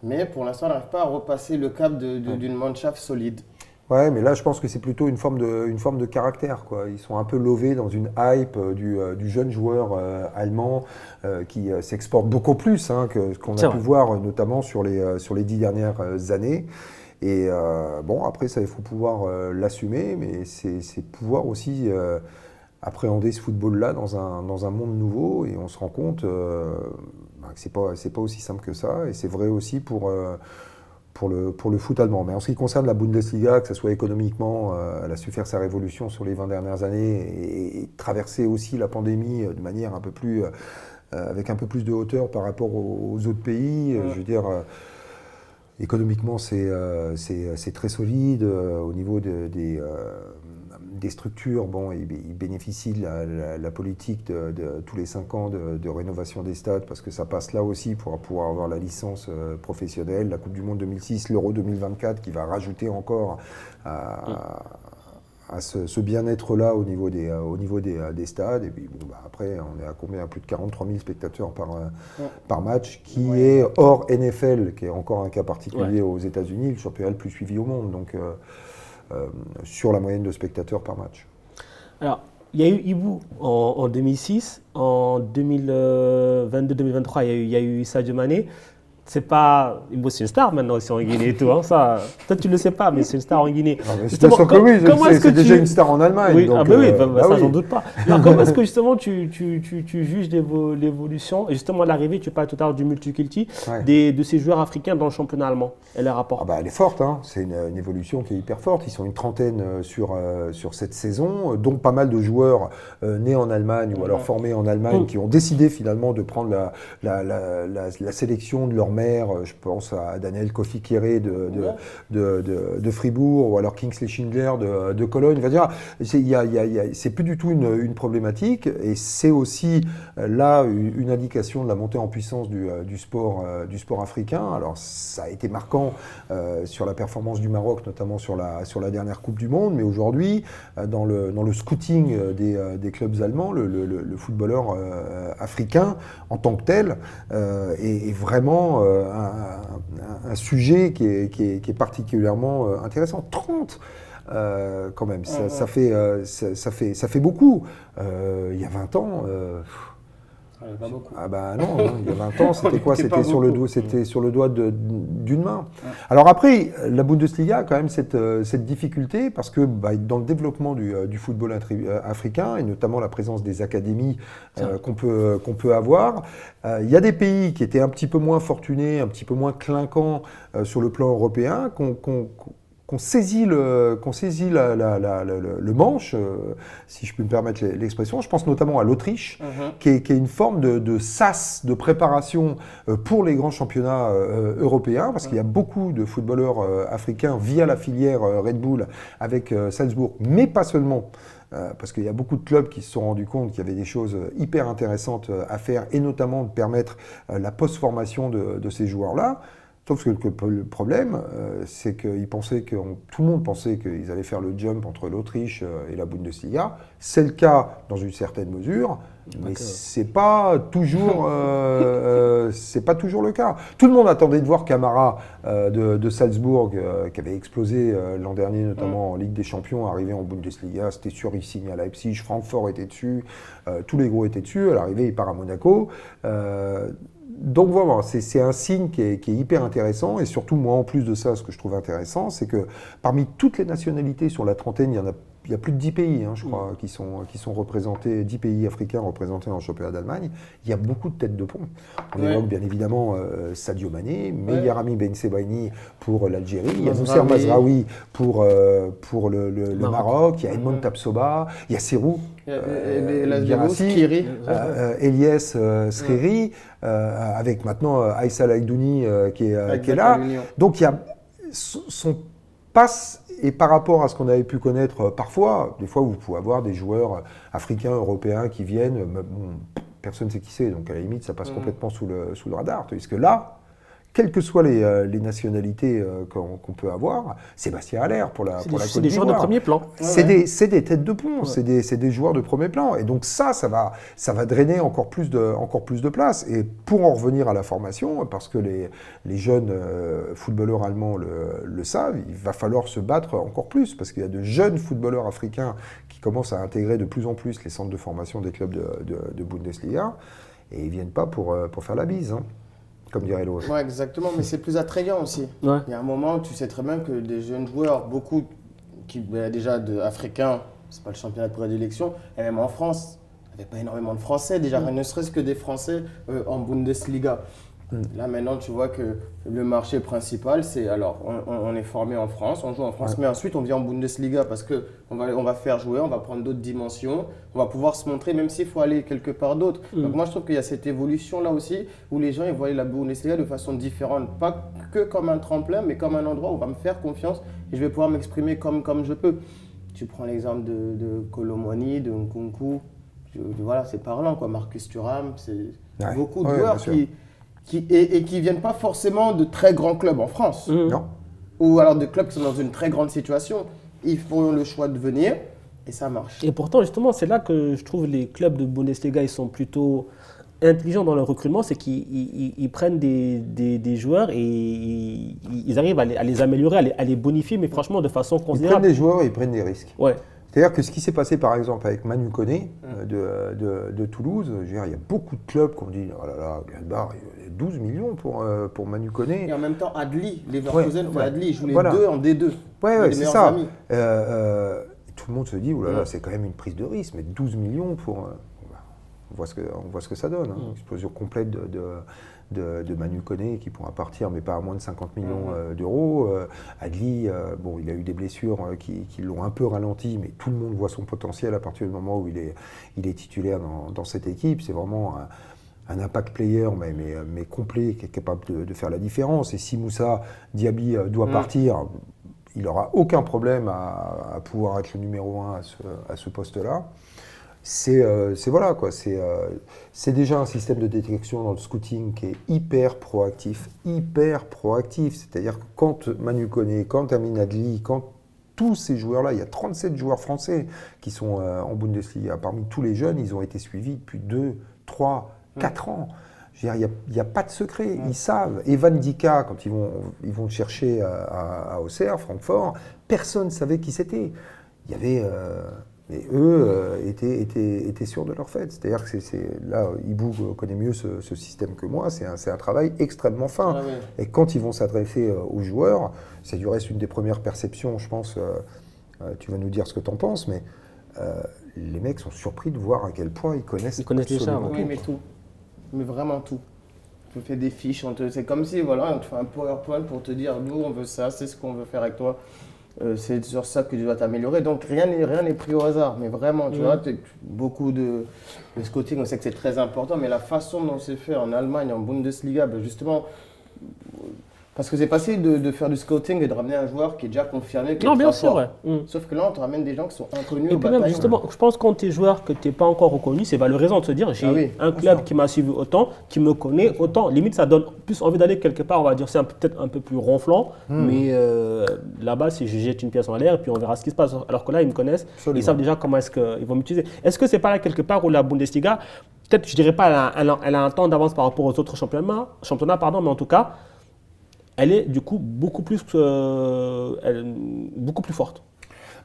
mais pour l'instant, on n'arrive pas à repasser le cap d'une Mannschaft solide. Ouais, mais là, je pense que c'est plutôt une forme de caractère, quoi. Ils sont un peu lovés dans une hype du jeune joueur allemand qui s'exporte beaucoup plus que ce qu'on a pu voir notamment sur les 10 dernières années. Et bon, après, ça, il faut pouvoir l'assumer, mais c'est pouvoir aussi appréhender ce football-là dans un monde nouveau. Et on se rend compte que c'est pas aussi simple que ça. Et c'est vrai aussi pour le foot allemand. Mais en ce qui concerne la Bundesliga, que ce soit économiquement, elle a su faire sa révolution sur les 20 dernières années et traverser aussi la pandémie de manière un peu plus, avec un peu plus de hauteur par rapport aux autres pays. Je veux dire... Économiquement, c'est très solide. Au niveau des structures, bon, ils bénéficient de la politique de tous les 5 ans de rénovation des stades parce que ça passe là aussi pour pouvoir avoir la licence professionnelle. La Coupe du Monde 2006, l'Euro 2024 qui va rajouter encore à ce bien-être-là au niveau des stades. Et puis bon, après, on est à combien? Plus de 43 000 spectateurs par match, qui est hors NFL, qui est encore un cas particulier aux États-Unis, le championnat le plus suivi au monde, donc sur la moyenne de spectateurs par match. Alors, il y a eu Ibou en 2006, en 2022-2023, il y a eu Sadio Mané. C'est pas... Ibou, c'est une star maintenant aussi en Guinée et tout. Hein, ça, toi, tu le sais pas, mais c'est une star en Guinée. C'est déjà une star en Allemagne. Oui, donc, ça, j'en doute pas. Alors, comment est-ce que justement tu juges l'évolution et justement l'arrivée, tu parles tout à l'heure du multiculti, de ces joueurs africains dans le championnat allemand et leur rapport? Elle est forte, hein. C'est une évolution qui est hyper forte. Ils sont une trentaine sur cette saison, dont pas mal de joueurs nés en Allemagne ou alors formés en Allemagne qui ont décidé finalement de prendre la sélection de leur mère. Je pense à Daniel Kofi-Kéré de Fribourg ou alors Kingsley Schindler de Cologne. C'est plus du tout une problématique et c'est aussi là une indication de la montée en puissance du sport africain. Alors ça a été marquant sur la performance du Maroc, notamment sur la dernière Coupe du Monde, mais aujourd'hui dans le scouting des clubs allemands, le footballeur africain en tant que tel est vraiment un sujet qui est particulièrement intéressant. 30 quand même, ça fait beaucoup. Il y a 20 ans... pas beaucoup. Non, il y a 20 ans, c'était quoi? C'était sur le doigt d'une main. Alors après, la Bundesliga a quand même cette difficulté parce que dans le développement du football africain et notamment la présence des académies qu'on peut avoir, il y a des pays qui étaient un petit peu moins fortunés, un petit peu moins clinquants sur le plan européen, qu'on saisit le manche, si je peux me permettre l'expression. Je pense notamment à l'Autriche, qui est une forme de sas de préparation pour les grands championnats européens, parce qu'il y a beaucoup de footballeurs africains via la filière Red Bull avec Salzbourg, mais pas seulement. Parce qu'il y a beaucoup de clubs qui se sont rendus compte qu'il y avait des choses hyper intéressantes à faire, et notamment de permettre la post-formation de ces joueurs-là. Sauf que le problème, c'est que tout le monde pensait qu'ils allaient faire le jump entre l'Autriche et la Bundesliga. C'est le cas dans une certaine mesure, mais c'est pas toujours le cas. Tout le monde attendait de voir Camara de Salzbourg, qui avait explosé l'an dernier, notamment en Ligue des Champions, arriver en Bundesliga. C'était sûr, il signe à Leipzig, Francfort était dessus, tous les gros étaient dessus. À l'arrivée, il part à Monaco. Donc vraiment, c'est un signe qui est hyper intéressant. Et surtout, moi, en plus de ça, ce que je trouve intéressant, c'est que parmi toutes les nationalités sur la trentaine, il y a plus de 10 pays, je crois, qui sont représentés, 10 pays africains représentés en championnat d'Allemagne. Il y a beaucoup de têtes de pont. On évoque bien évidemment Sadio Mané, mais Yarami Ben Sebaini pour l'Algérie, il y a Mousser Mazraoui pour le Maroc, il y a Edmond Tapsoba, il y a Serrou. Elias Sriri, avec maintenant Aïssa Laïdouni qui est là. Donc il y a son passe, et par rapport à ce qu'on avait pu connaître parfois, des fois vous pouvez avoir des joueurs africains, européens qui viennent, personne ne sait qui c'est, donc à la limite ça passe complètement sous le radar, puisque là, quelles que soient les nationalités qu'on peut avoir, Sébastien Haller pour la Côte d'Ivoire. C'est des joueurs de premier plan. C'est des têtes de pont, c'est des joueurs de premier plan. Et donc ça va drainer encore plus de place. Et pour en revenir à la formation, parce que les jeunes footballeurs allemands le savent, il va falloir se battre encore plus, parce qu'il y a de jeunes footballeurs africains qui commencent à intégrer de plus en plus les centres de formation des clubs de Bundesliga. Et ils ne viennent pas pour faire la bise. Comme dirait l'autre. Ouais, exactement, mais c'est plus attrayant aussi. Ouais. Il y a un moment, tu sais très bien que des jeunes joueurs, beaucoup qui déjà africains, c'est pas le championnat de prédilection, et même en France, il n'y avait pas énormément de Français, déjà ne serait-ce que des Français en Bundesliga. Là maintenant, tu vois que le marché principal, c'est alors on est formé en France, on joue en France, mais ensuite on vient en Bundesliga parce que on va faire jouer, on va prendre d'autres dimensions, on va pouvoir se montrer même s'il faut aller quelque part d'autre. Donc moi je trouve qu'il y a cette évolution là aussi où les gens ils voient la Bundesliga de façon différente, pas que comme un tremplin, mais comme un endroit où on va me faire confiance et je vais pouvoir m'exprimer comme je peux. Tu prends l'exemple de Colomwani, de Nkunku, voilà, c'est parlant quoi. Marcus Thuram, c'est beaucoup de joueurs qui ne viennent pas forcément de très grands clubs en France. Non. Ou alors de clubs qui sont dans une très grande situation. Ils font le choix de venir et ça marche. Et pourtant, justement, c'est là que je trouve les clubs de Bundesliga, ils sont plutôt intelligents dans leur recrutement, c'est qu'ils prennent des joueurs et ils arrivent à les améliorer, à les bonifier, mais franchement de façon Ils considérable. prennent des joueurs et ils prennent des risques. Ouais. C'est-à-dire que ce qui s'est passé par exemple avec Manu Koné de Toulouse, je veux dire, il y a beaucoup de clubs qui ont dit oh là là, Gladbach, il y a 12 millions pour Manu Koné. Et en même temps, Adli, Leverkusen fait Adli, ils jouent les Voilà. deux en D2. Ouais, c'est ça. Amis. Tout le monde se dit oh là là, c'est quand même une prise de risque, mais 12 millions pour. On voit ce que ça donne. Explosion complète de Manu Koné qui pourra partir, mais pas à moins de 50 millions d'euros. Adli, bon, il a eu des blessures qui l'ont un peu ralenti, mais tout le monde voit son potentiel à partir du moment où il est titulaire dans cette équipe. C'est vraiment un impact player, mais complet, qui est capable de faire la différence. Et si Moussa Diaby doit partir, il n'aura aucun problème à pouvoir être le numéro 1 à ce poste-là. C'est voilà quoi, c'est déjà un système de détection dans le scouting qui est hyper proactif, c'est-à-dire que quand Manu Koné, quand Amin Adli, quand tous ces joueurs-là, il y a 37 joueurs français qui sont en Bundesliga, parmi tous les jeunes, ils ont été suivis depuis 2, 3, 4 ans. Je veux dire, il n'y a pas de secret, ils savent. Evan Dika, quand ils vont le chercher à Auxerre, Francfort, personne ne savait qui c'était. Il y avait... Mais eux étaient sûrs de leur fait. C'est-à-dire que là, Ibou connaît mieux ce système que moi. C'est un travail extrêmement fin. Et quand ils vont s'adresser aux joueurs, c'est du reste une des premières perceptions, je pense. Tu vas nous dire ce que tu en penses, mais les mecs sont surpris de voir à quel point ils connaissent absolument tout. Oui, mais tout. Mais vraiment tout. Tu fais des fiches, c'est comme si voilà, on te fait un PowerPoint pour te dire nous on veut ça, c'est ce qu'on veut faire avec toi. C'est sur ça que tu dois t'améliorer. Donc rien n'est pris au hasard. Mais vraiment, tu vois, beaucoup de scouting, on sait que c'est très important, mais la façon dont c'est fait en Allemagne, en Bundesliga, ben justement, parce que c'est facile de faire du scouting et de ramener un joueur qui est déjà confirmé. Non, bien sûr, ouais. Sauf que là, on te ramène des gens qui sont inconnus. Et puis même, justement, je pense que quand tu es joueur que tu n'es pas encore reconnu, c'est valorisant de se dire j'ai un club qui m'a suivi autant, qui me connaît autant. Limite, ça donne plus envie d'aller quelque part, on va dire, c'est peut-être un peu plus ronflant, mais là-bas, c'est je jette une pièce en l'air et puis on verra ce qui se passe. Alors que là, ils me connaissent, ils savent déjà comment est-ce qu'ils vont m'utiliser. Est-ce que c'est pas là quelque part où la Bundesliga, peut-être, je dirais pas, elle a un temps d'avance par rapport aux autres championnats, mais en tout cas, elle est du coup beaucoup plus forte.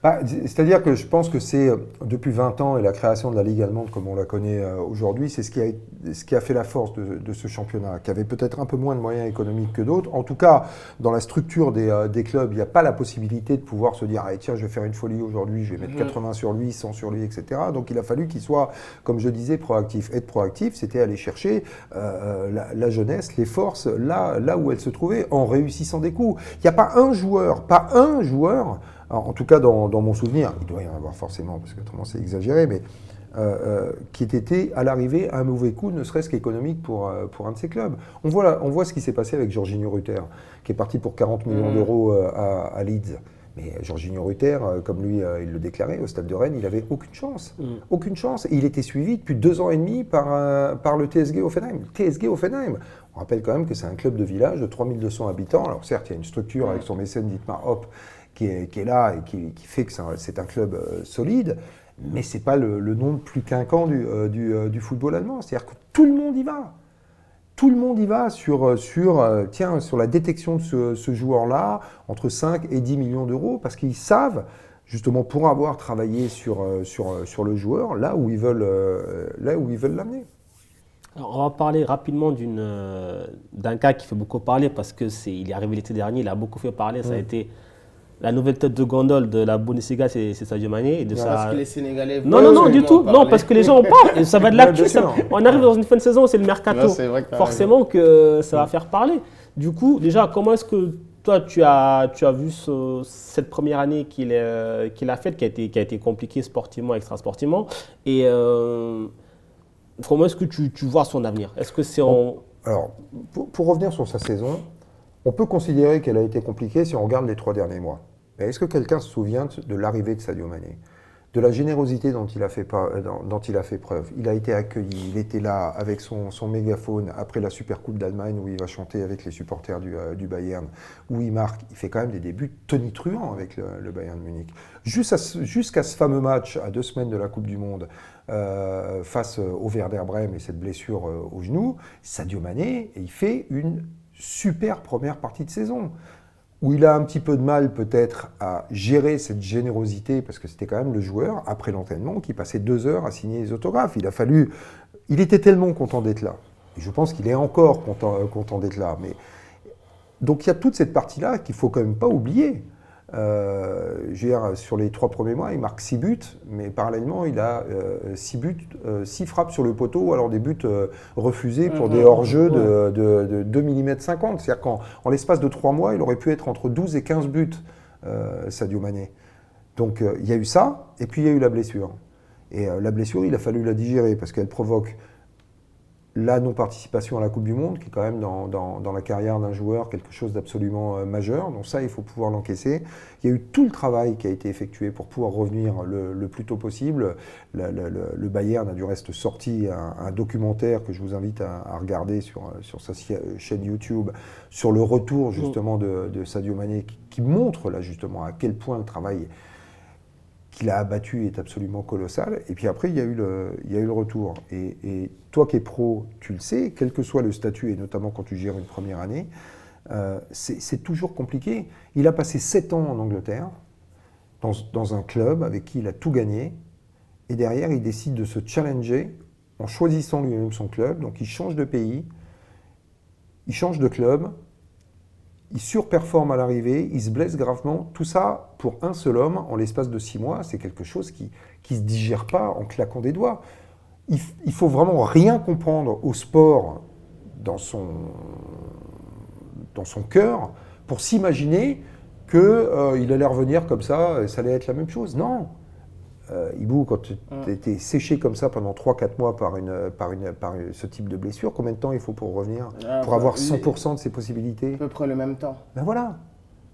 C'est-à-dire que je pense que c'est depuis 20 ans et la création de la Ligue allemande comme on la connaît aujourd'hui, c'est ce qui a fait la force de ce championnat, qui avait peut-être un peu moins de moyens économiques que d'autres. En tout cas, dans la structure des clubs, il n'y a pas la possibilité de pouvoir se dire tiens, je vais faire une folie aujourd'hui, je vais mettre 80 sur lui, 100 sur lui, etc. Donc il a fallu qu'il soit, comme je disais, proactif. Être proactif, c'était aller chercher la jeunesse, les forces, là où elles se trouvaient, en réussissant des coups. Il n'y a pas un joueur, alors, en tout cas dans mon souvenir, il doit y en avoir forcément, parce que autrement c'est exagéré, mais qui était à l'arrivée un mauvais coup, ne serait-ce qu'économique pour un de ces clubs. On voit ce qui s'est passé avec Jorginho Rutter, qui est parti pour 40 millions d'euros à Leeds. Mais Jorginho Rutter, comme lui il le déclarait au Stade de Rennes, il n'avait aucune chance. Aucune chance. Et il était suivi depuis 2 ans et demi par le TSG Hoffenheim. TSG Hoffenheim. On rappelle quand même que c'est un club de village de 3200 habitants. Alors certes, il y a une structure avec son mécène Dietmar Hopp qui est là et qui fait que c'est un club solide, mais ce n'est pas le nom le plus clinquant du football allemand. C'est-à-dire que tout le monde y va. Tout le monde y va sur la détection de ce joueur-là, entre 5 et 10 millions d'euros, parce qu'ils savent, justement pour avoir travaillé sur le joueur, là où ils veulent l'amener. Alors, on va parler rapidement d'un cas qui fait beaucoup parler, parce qu'il est arrivé l'été dernier, il a beaucoup fait parler, ça a été la nouvelle tête de gondole de la Bundesliga, c'est Sadio Mané. Parce que les Sénégalais Non, du tout. Non, parce que les gens en parlent. Et ça va de l'actu. On arrive dans une fin de saison, c'est le mercato. Forcément que ça va faire parler. Du coup, déjà, comment est-ce que toi, tu as vu cette première année qu'il a faite, qui a été compliquée sportivement, extra-sportivement, et comment est-ce que tu vois son avenir? Est-ce que c'est Alors, pour revenir sur sa saison, on peut considérer qu'elle a été compliquée si on regarde les 3 derniers mois. Mais est-ce que quelqu'un se souvient de l'arrivée de Sadio Mané, de la générosité dont il a fait preuve? Il a été accueilli, il était là avec son mégaphone après la Super Coupe d'Allemagne où il va chanter avec les supporters du Bayern, où il marque. Il fait quand même des débuts tonitruants avec le Bayern de Munich. Jusqu'à ce fameux match à 2 semaines de la Coupe du Monde face au Werder Brême et cette blessure au genou, Sadio Mané, il fait une super première partie de saison, où il a un petit peu de mal peut-être à gérer cette générosité, parce que c'était quand même le joueur, après l'entraînement, qui passait 2 heures à signer les autographes. Il était tellement content d'être là. Et je pense qu'il est encore content d'être là. Mais donc il y a toute cette partie-là qu'il ne faut quand même pas oublier. Sur les 3 premiers mois, il marque 6 buts, mais parallèlement, il a 6 buts, 6 frappes sur le poteau, ou alors des buts refusés pour des hors-jeux de 2 mm 50. C'est-à-dire qu'en l'espace de 3 mois, il aurait pu être entre 12 et 15 buts, Sadio Mané. Donc il y a eu ça, et puis il y a eu la blessure. Et la blessure, il a fallu la digérer, parce qu'elle provoque la non-participation à la Coupe du Monde, qui est quand même dans la carrière d'un joueur quelque chose d'absolument majeur. Donc ça, il faut pouvoir l'encaisser. Il y a eu tout le travail qui a été effectué pour pouvoir revenir le plus tôt possible. Le Bayern a du reste sorti un documentaire que je vous invite à regarder sur sa chaîne YouTube, sur le retour justement de Sadio Mané, qui montre là justement à quel point le travail qu'il a abattu est absolument colossal. Et puis après, il y a eu le retour. Et toi qui es pro, tu le sais, quel que soit le statut, et notamment quand tu gères une première année, c'est toujours compliqué. Il a passé 7 ans en Angleterre, dans un club avec qui il a tout gagné, et derrière, il décide de se challenger en choisissant lui-même son club. Donc il change de pays, il change de club, il surperforme à l'arrivée, il se blesse gravement. Tout ça, pour un seul homme, en l'espace de 6 mois, c'est quelque chose qui ne se digère pas en claquant des doigts. Il faut vraiment rien comprendre au sport dans son cœur pour s'imaginer qu'il allait revenir comme ça, et ça allait être la même chose. Non. Ibou, quand tu étais séché comme ça pendant 3-4 mois par ce type de blessure, combien de temps il faut pour revenir, pour avoir 100% de ses possibilités? À peu près le même temps. Ben voilà.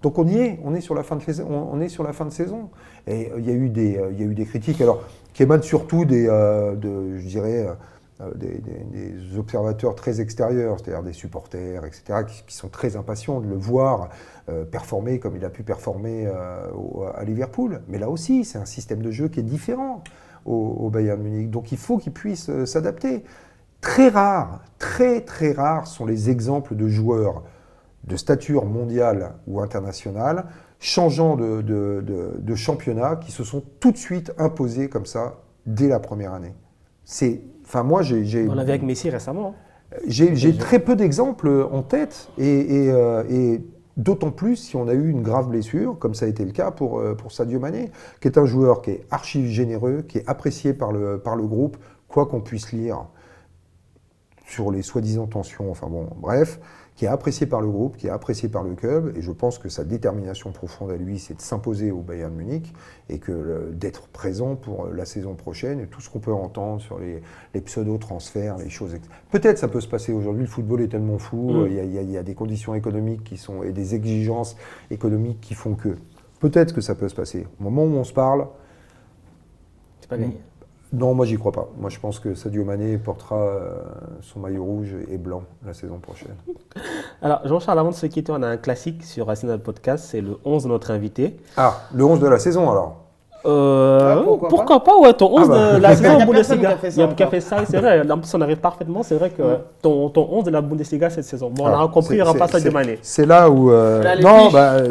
Donc on est sur la fin de saison. Et il y a eu des critiques, alors qui émanent surtout des observateurs très extérieurs, c'est-à-dire des supporters, etc., qui sont très impatients de le voir performer comme il a pu performer à Liverpool. Mais là aussi, c'est un système de jeu qui est différent au Bayern Munich. Donc il faut qu'il puisse s'adapter. Très rares sont les exemples de joueurs de stature mondiale ou internationale, changeant de championnat, qui se sont tout de suite imposés comme ça dès la première année. Moi, On l'avait avec Messi récemment. J'ai très peu d'exemples en tête et d'autant plus si on a eu une grave blessure, comme ça a été le cas pour Sadio Mané, qui est un joueur qui est archi généreux, qui est apprécié par le groupe, quoi qu'on puisse lire sur les soi-disant tensions, enfin bon, bref, qui est apprécié par le groupe, qui est apprécié par le club, et je pense que sa détermination profonde à lui, c'est de s'imposer au Bayern Munich, et que d'être présent pour la saison prochaine, et tout ce qu'on peut entendre sur les pseudo-transferts, les choses... Peut-être ça peut se passer aujourd'hui, le football est tellement fou, il y a des conditions économiques et des exigences économiques qui font que... Peut-être que ça peut se passer. Au moment où on se parle... C'est pas gagné. Non, moi j'y crois pas. Moi je pense que Sadio Mané portera son maillot rouge et blanc la saison prochaine. Alors Jean-Charles, avant de se quitter, on a un classique sur Arsenal Podcast, c'est le 11 de notre invité. Ah, le 11 de la saison alors. Pourquoi pas, ouais, ton 11 de la saison Il y a Bundesliga. personne Il y a qui a fait ça, c'est vrai. En plus, on arrive parfaitement. C'est vrai que ton 11 de la Bundesliga cette saison. Bon, on a compris, il n'y aura pas Sadio Mané. C'est là où. Alors,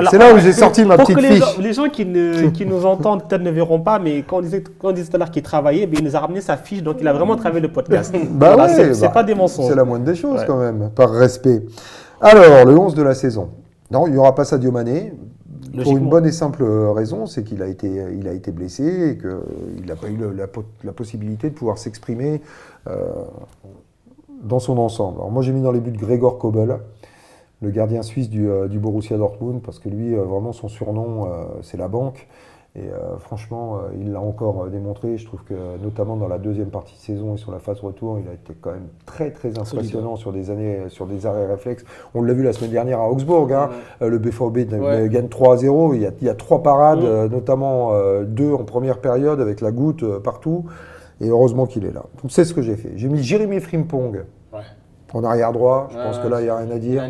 c'est là où j'ai sorti ma petite fiche. Pour que les gens qui nous entendent peut-être ne verront pas, mais quand on disait tout à l'heure qu'il travaillait, il nous a ramené sa fiche, donc il a vraiment travaillé le podcast. C'est pas des mensonges. C'est la moindre des choses quand même, par respect. Alors, le 11 de la saison. Non, il n'y aura pas Sadio Mané. Pour une bonne et simple raison, c'est qu'il a été blessé et qu'il n'a pas eu la possibilité de pouvoir s'exprimer dans son ensemble. Alors moi, j'ai mis dans les buts Gregor Kobel, le gardien suisse du Borussia Dortmund, parce que lui, vraiment, son surnom, c'est la banque. Et franchement, il l'a encore démontré. Je trouve que, notamment dans la deuxième partie de saison et sur la phase retour, il a été quand même très, très impressionnant sur des arrêts réflexes. On l'a vu la semaine dernière à Augsbourg. Le BVB gagne 3-0. Il y a 3 parades, notamment 2 en première période avec la goutte partout. Et heureusement qu'il est là. Donc c'est ce que j'ai fait. J'ai mis Jérémy Frimpong en arrière droit. Je pense que là, il n'y a rien à dire.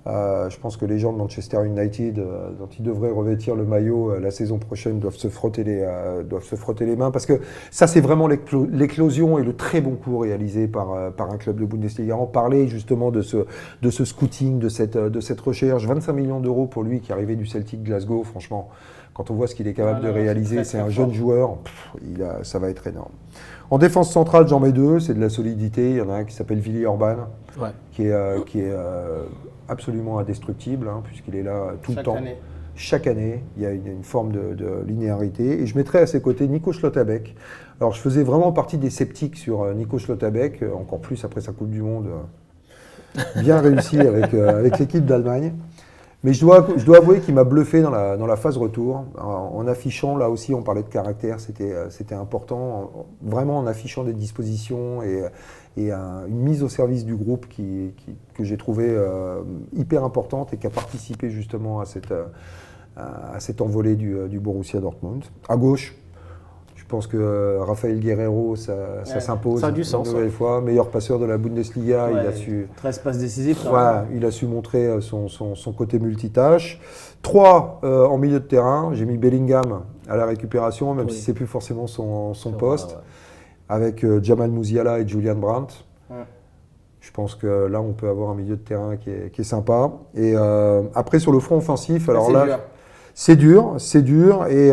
Je pense que les gens de Manchester United, dont ils devraient revêtir le maillot la saison prochaine, doivent se frotter les mains, parce que ça, c'est vraiment l'éclosion et le très bon coup réalisé par un club de Bundesliga. On parlait justement de ce scouting, de cette recherche. 25 millions d'euros pour lui qui arrivait du Celtic Glasgow, franchement. Quand on voit ce qu'il est capable de réaliser, c'est un jeune joueur, ça va être énorme. En défense centrale, j'en mets 2, c'est de la solidité. Il y en a un qui s'appelle Willi Orban, qui est absolument indestructible, puisqu'il est là tout le temps. Chaque année, il y a une forme de linéarité. Et je mettrais à ses côtés Nico Schlotterbeck. Alors, je faisais vraiment partie des sceptiques sur Nico Schlotterbeck, encore plus après sa Coupe du Monde bien réussie avec l'équipe d'Allemagne. Mais je dois avouer qu'il m'a bluffé dans la phase retour. En affichant, là aussi, on parlait de caractère, c'était important. Vraiment en affichant des dispositions et une mise au service du groupe que j'ai trouvé hyper importante et qui a participé justement à cette envolée du Borussia Dortmund. À gauche, je pense que Rafael Guerreiro, ça s'impose. Ça a du sens. Une nouvelle fois, meilleur passeur de la Bundesliga. Il a su 13 passes décisives. Il a su montrer son côté multitâche. 3 en milieu de terrain. J'ai mis Bellingham à la récupération, même si c'est plus forcément son poste. Avec Jamal Musiala et Julian Brandt. Je pense que là, on peut avoir un milieu de terrain qui est sympa. Et après, sur le front offensif, alors là, c'est dur. Et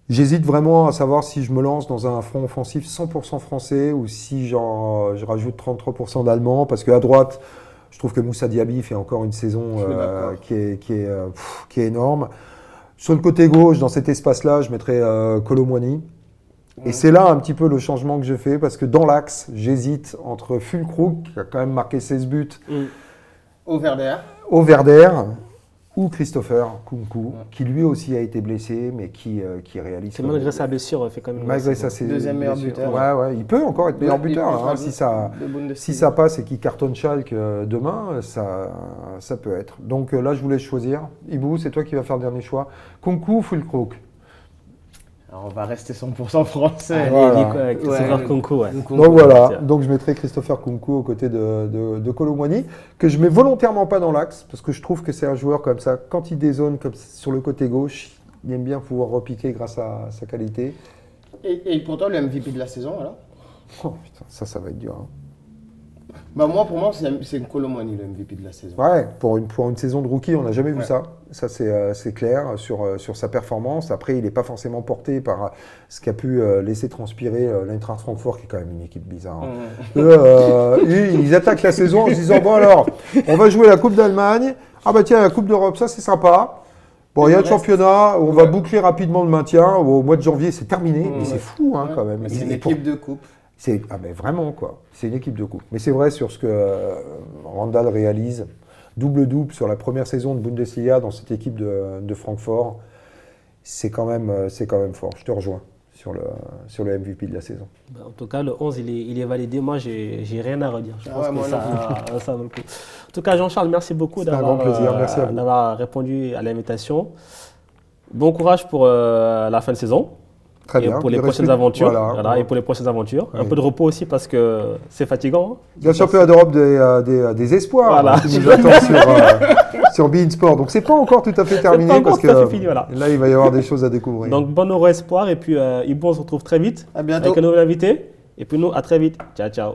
j'hésite vraiment à savoir si je me lance dans un front offensif 100% français ou si je rajoute 33% d'allemand, parce qu'à droite, je trouve que Moussa Diaby fait encore une saison qui est énorme. Sur le côté gauche, dans cet espace-là, je mettrais Kolo Muani. Et c'est là un petit peu le changement que je fais, parce que dans l'axe, j'hésite entre Füllkrug, qui a quand même marqué 16 buts, au Werder, ou Christopher Nkunku, qui lui aussi a été blessé, mais qui réalise... Malgré sa blessure, fait quand même... Malgré sa deuxième meilleur buteur. Il peut encore être meilleur buteur. Si ça passe et qu'il cartonne Schalke demain, ça peut être. Donc là, je voulais choisir. Ibou, c'est toi qui vas faire le dernier choix. Nkunku ou Füllkrug? Alors, on va rester 100% français. Christopher Nkunku, Donc voilà, donc je mettrai Christopher Nkunku aux côtés de Kolo Muani, que je mets volontairement pas dans l'axe, parce que je trouve que c'est un joueur comme ça, quand il dézone comme sur le côté gauche, il aime bien pouvoir repiquer grâce à sa qualité. Et pour toi, le MVP de la saison, alors? Oh putain, ça va être dur. Bah moi, pour moi, c'est N'Golo Muani, le MVP de la saison. Ouais, pour une saison de rookie, on n'a jamais vu ça. Ça, c'est clair sur sa performance. Après, il n'est pas forcément porté par ce qu'a pu laisser transpirer l'Eintracht Francfort, qui est quand même une équipe bizarre. Eux, ils attaquent la saison en se disant, bon alors, on va jouer la Coupe d'Allemagne. Ah bah tiens, la Coupe d'Europe, ça c'est sympa. Bon, il y a le championnat, on va boucler rapidement le maintien. Au mois de janvier, c'est terminé. Mais c'est fou, hein, quand même. C'est une équipe de coupe. Ah mais vraiment, quoi. C'est une équipe de coupe. Mais c'est vrai sur ce que Randall réalise. Double-double sur la première saison de Bundesliga dans cette équipe de Francfort. C'est quand même fort. Je te rejoins sur le MVP de la saison. En tout cas, le 11, il est validé. Moi, j'ai rien à redire. Je pense que ça vaut le coup. En tout cas, Jean-Charles, merci beaucoup d'avoir répondu à l'invitation. Bon courage pour la fin de saison. Très bien. Pour les prochaines aventures. Et pour les prochaines aventures. Un peu de repos aussi parce que c'est fatigant. Il y a le championnat d'Europe des espoirs qui nous attend sur beIN Sport. Donc c'est pas encore tout à fait terminé parce que là il va y avoir des choses à découvrir. Donc bon euro espoir et puis Ibou, on se retrouve très vite. À bientôt. Avec un nouvel invité. Et puis nous, à très vite. Ciao, ciao.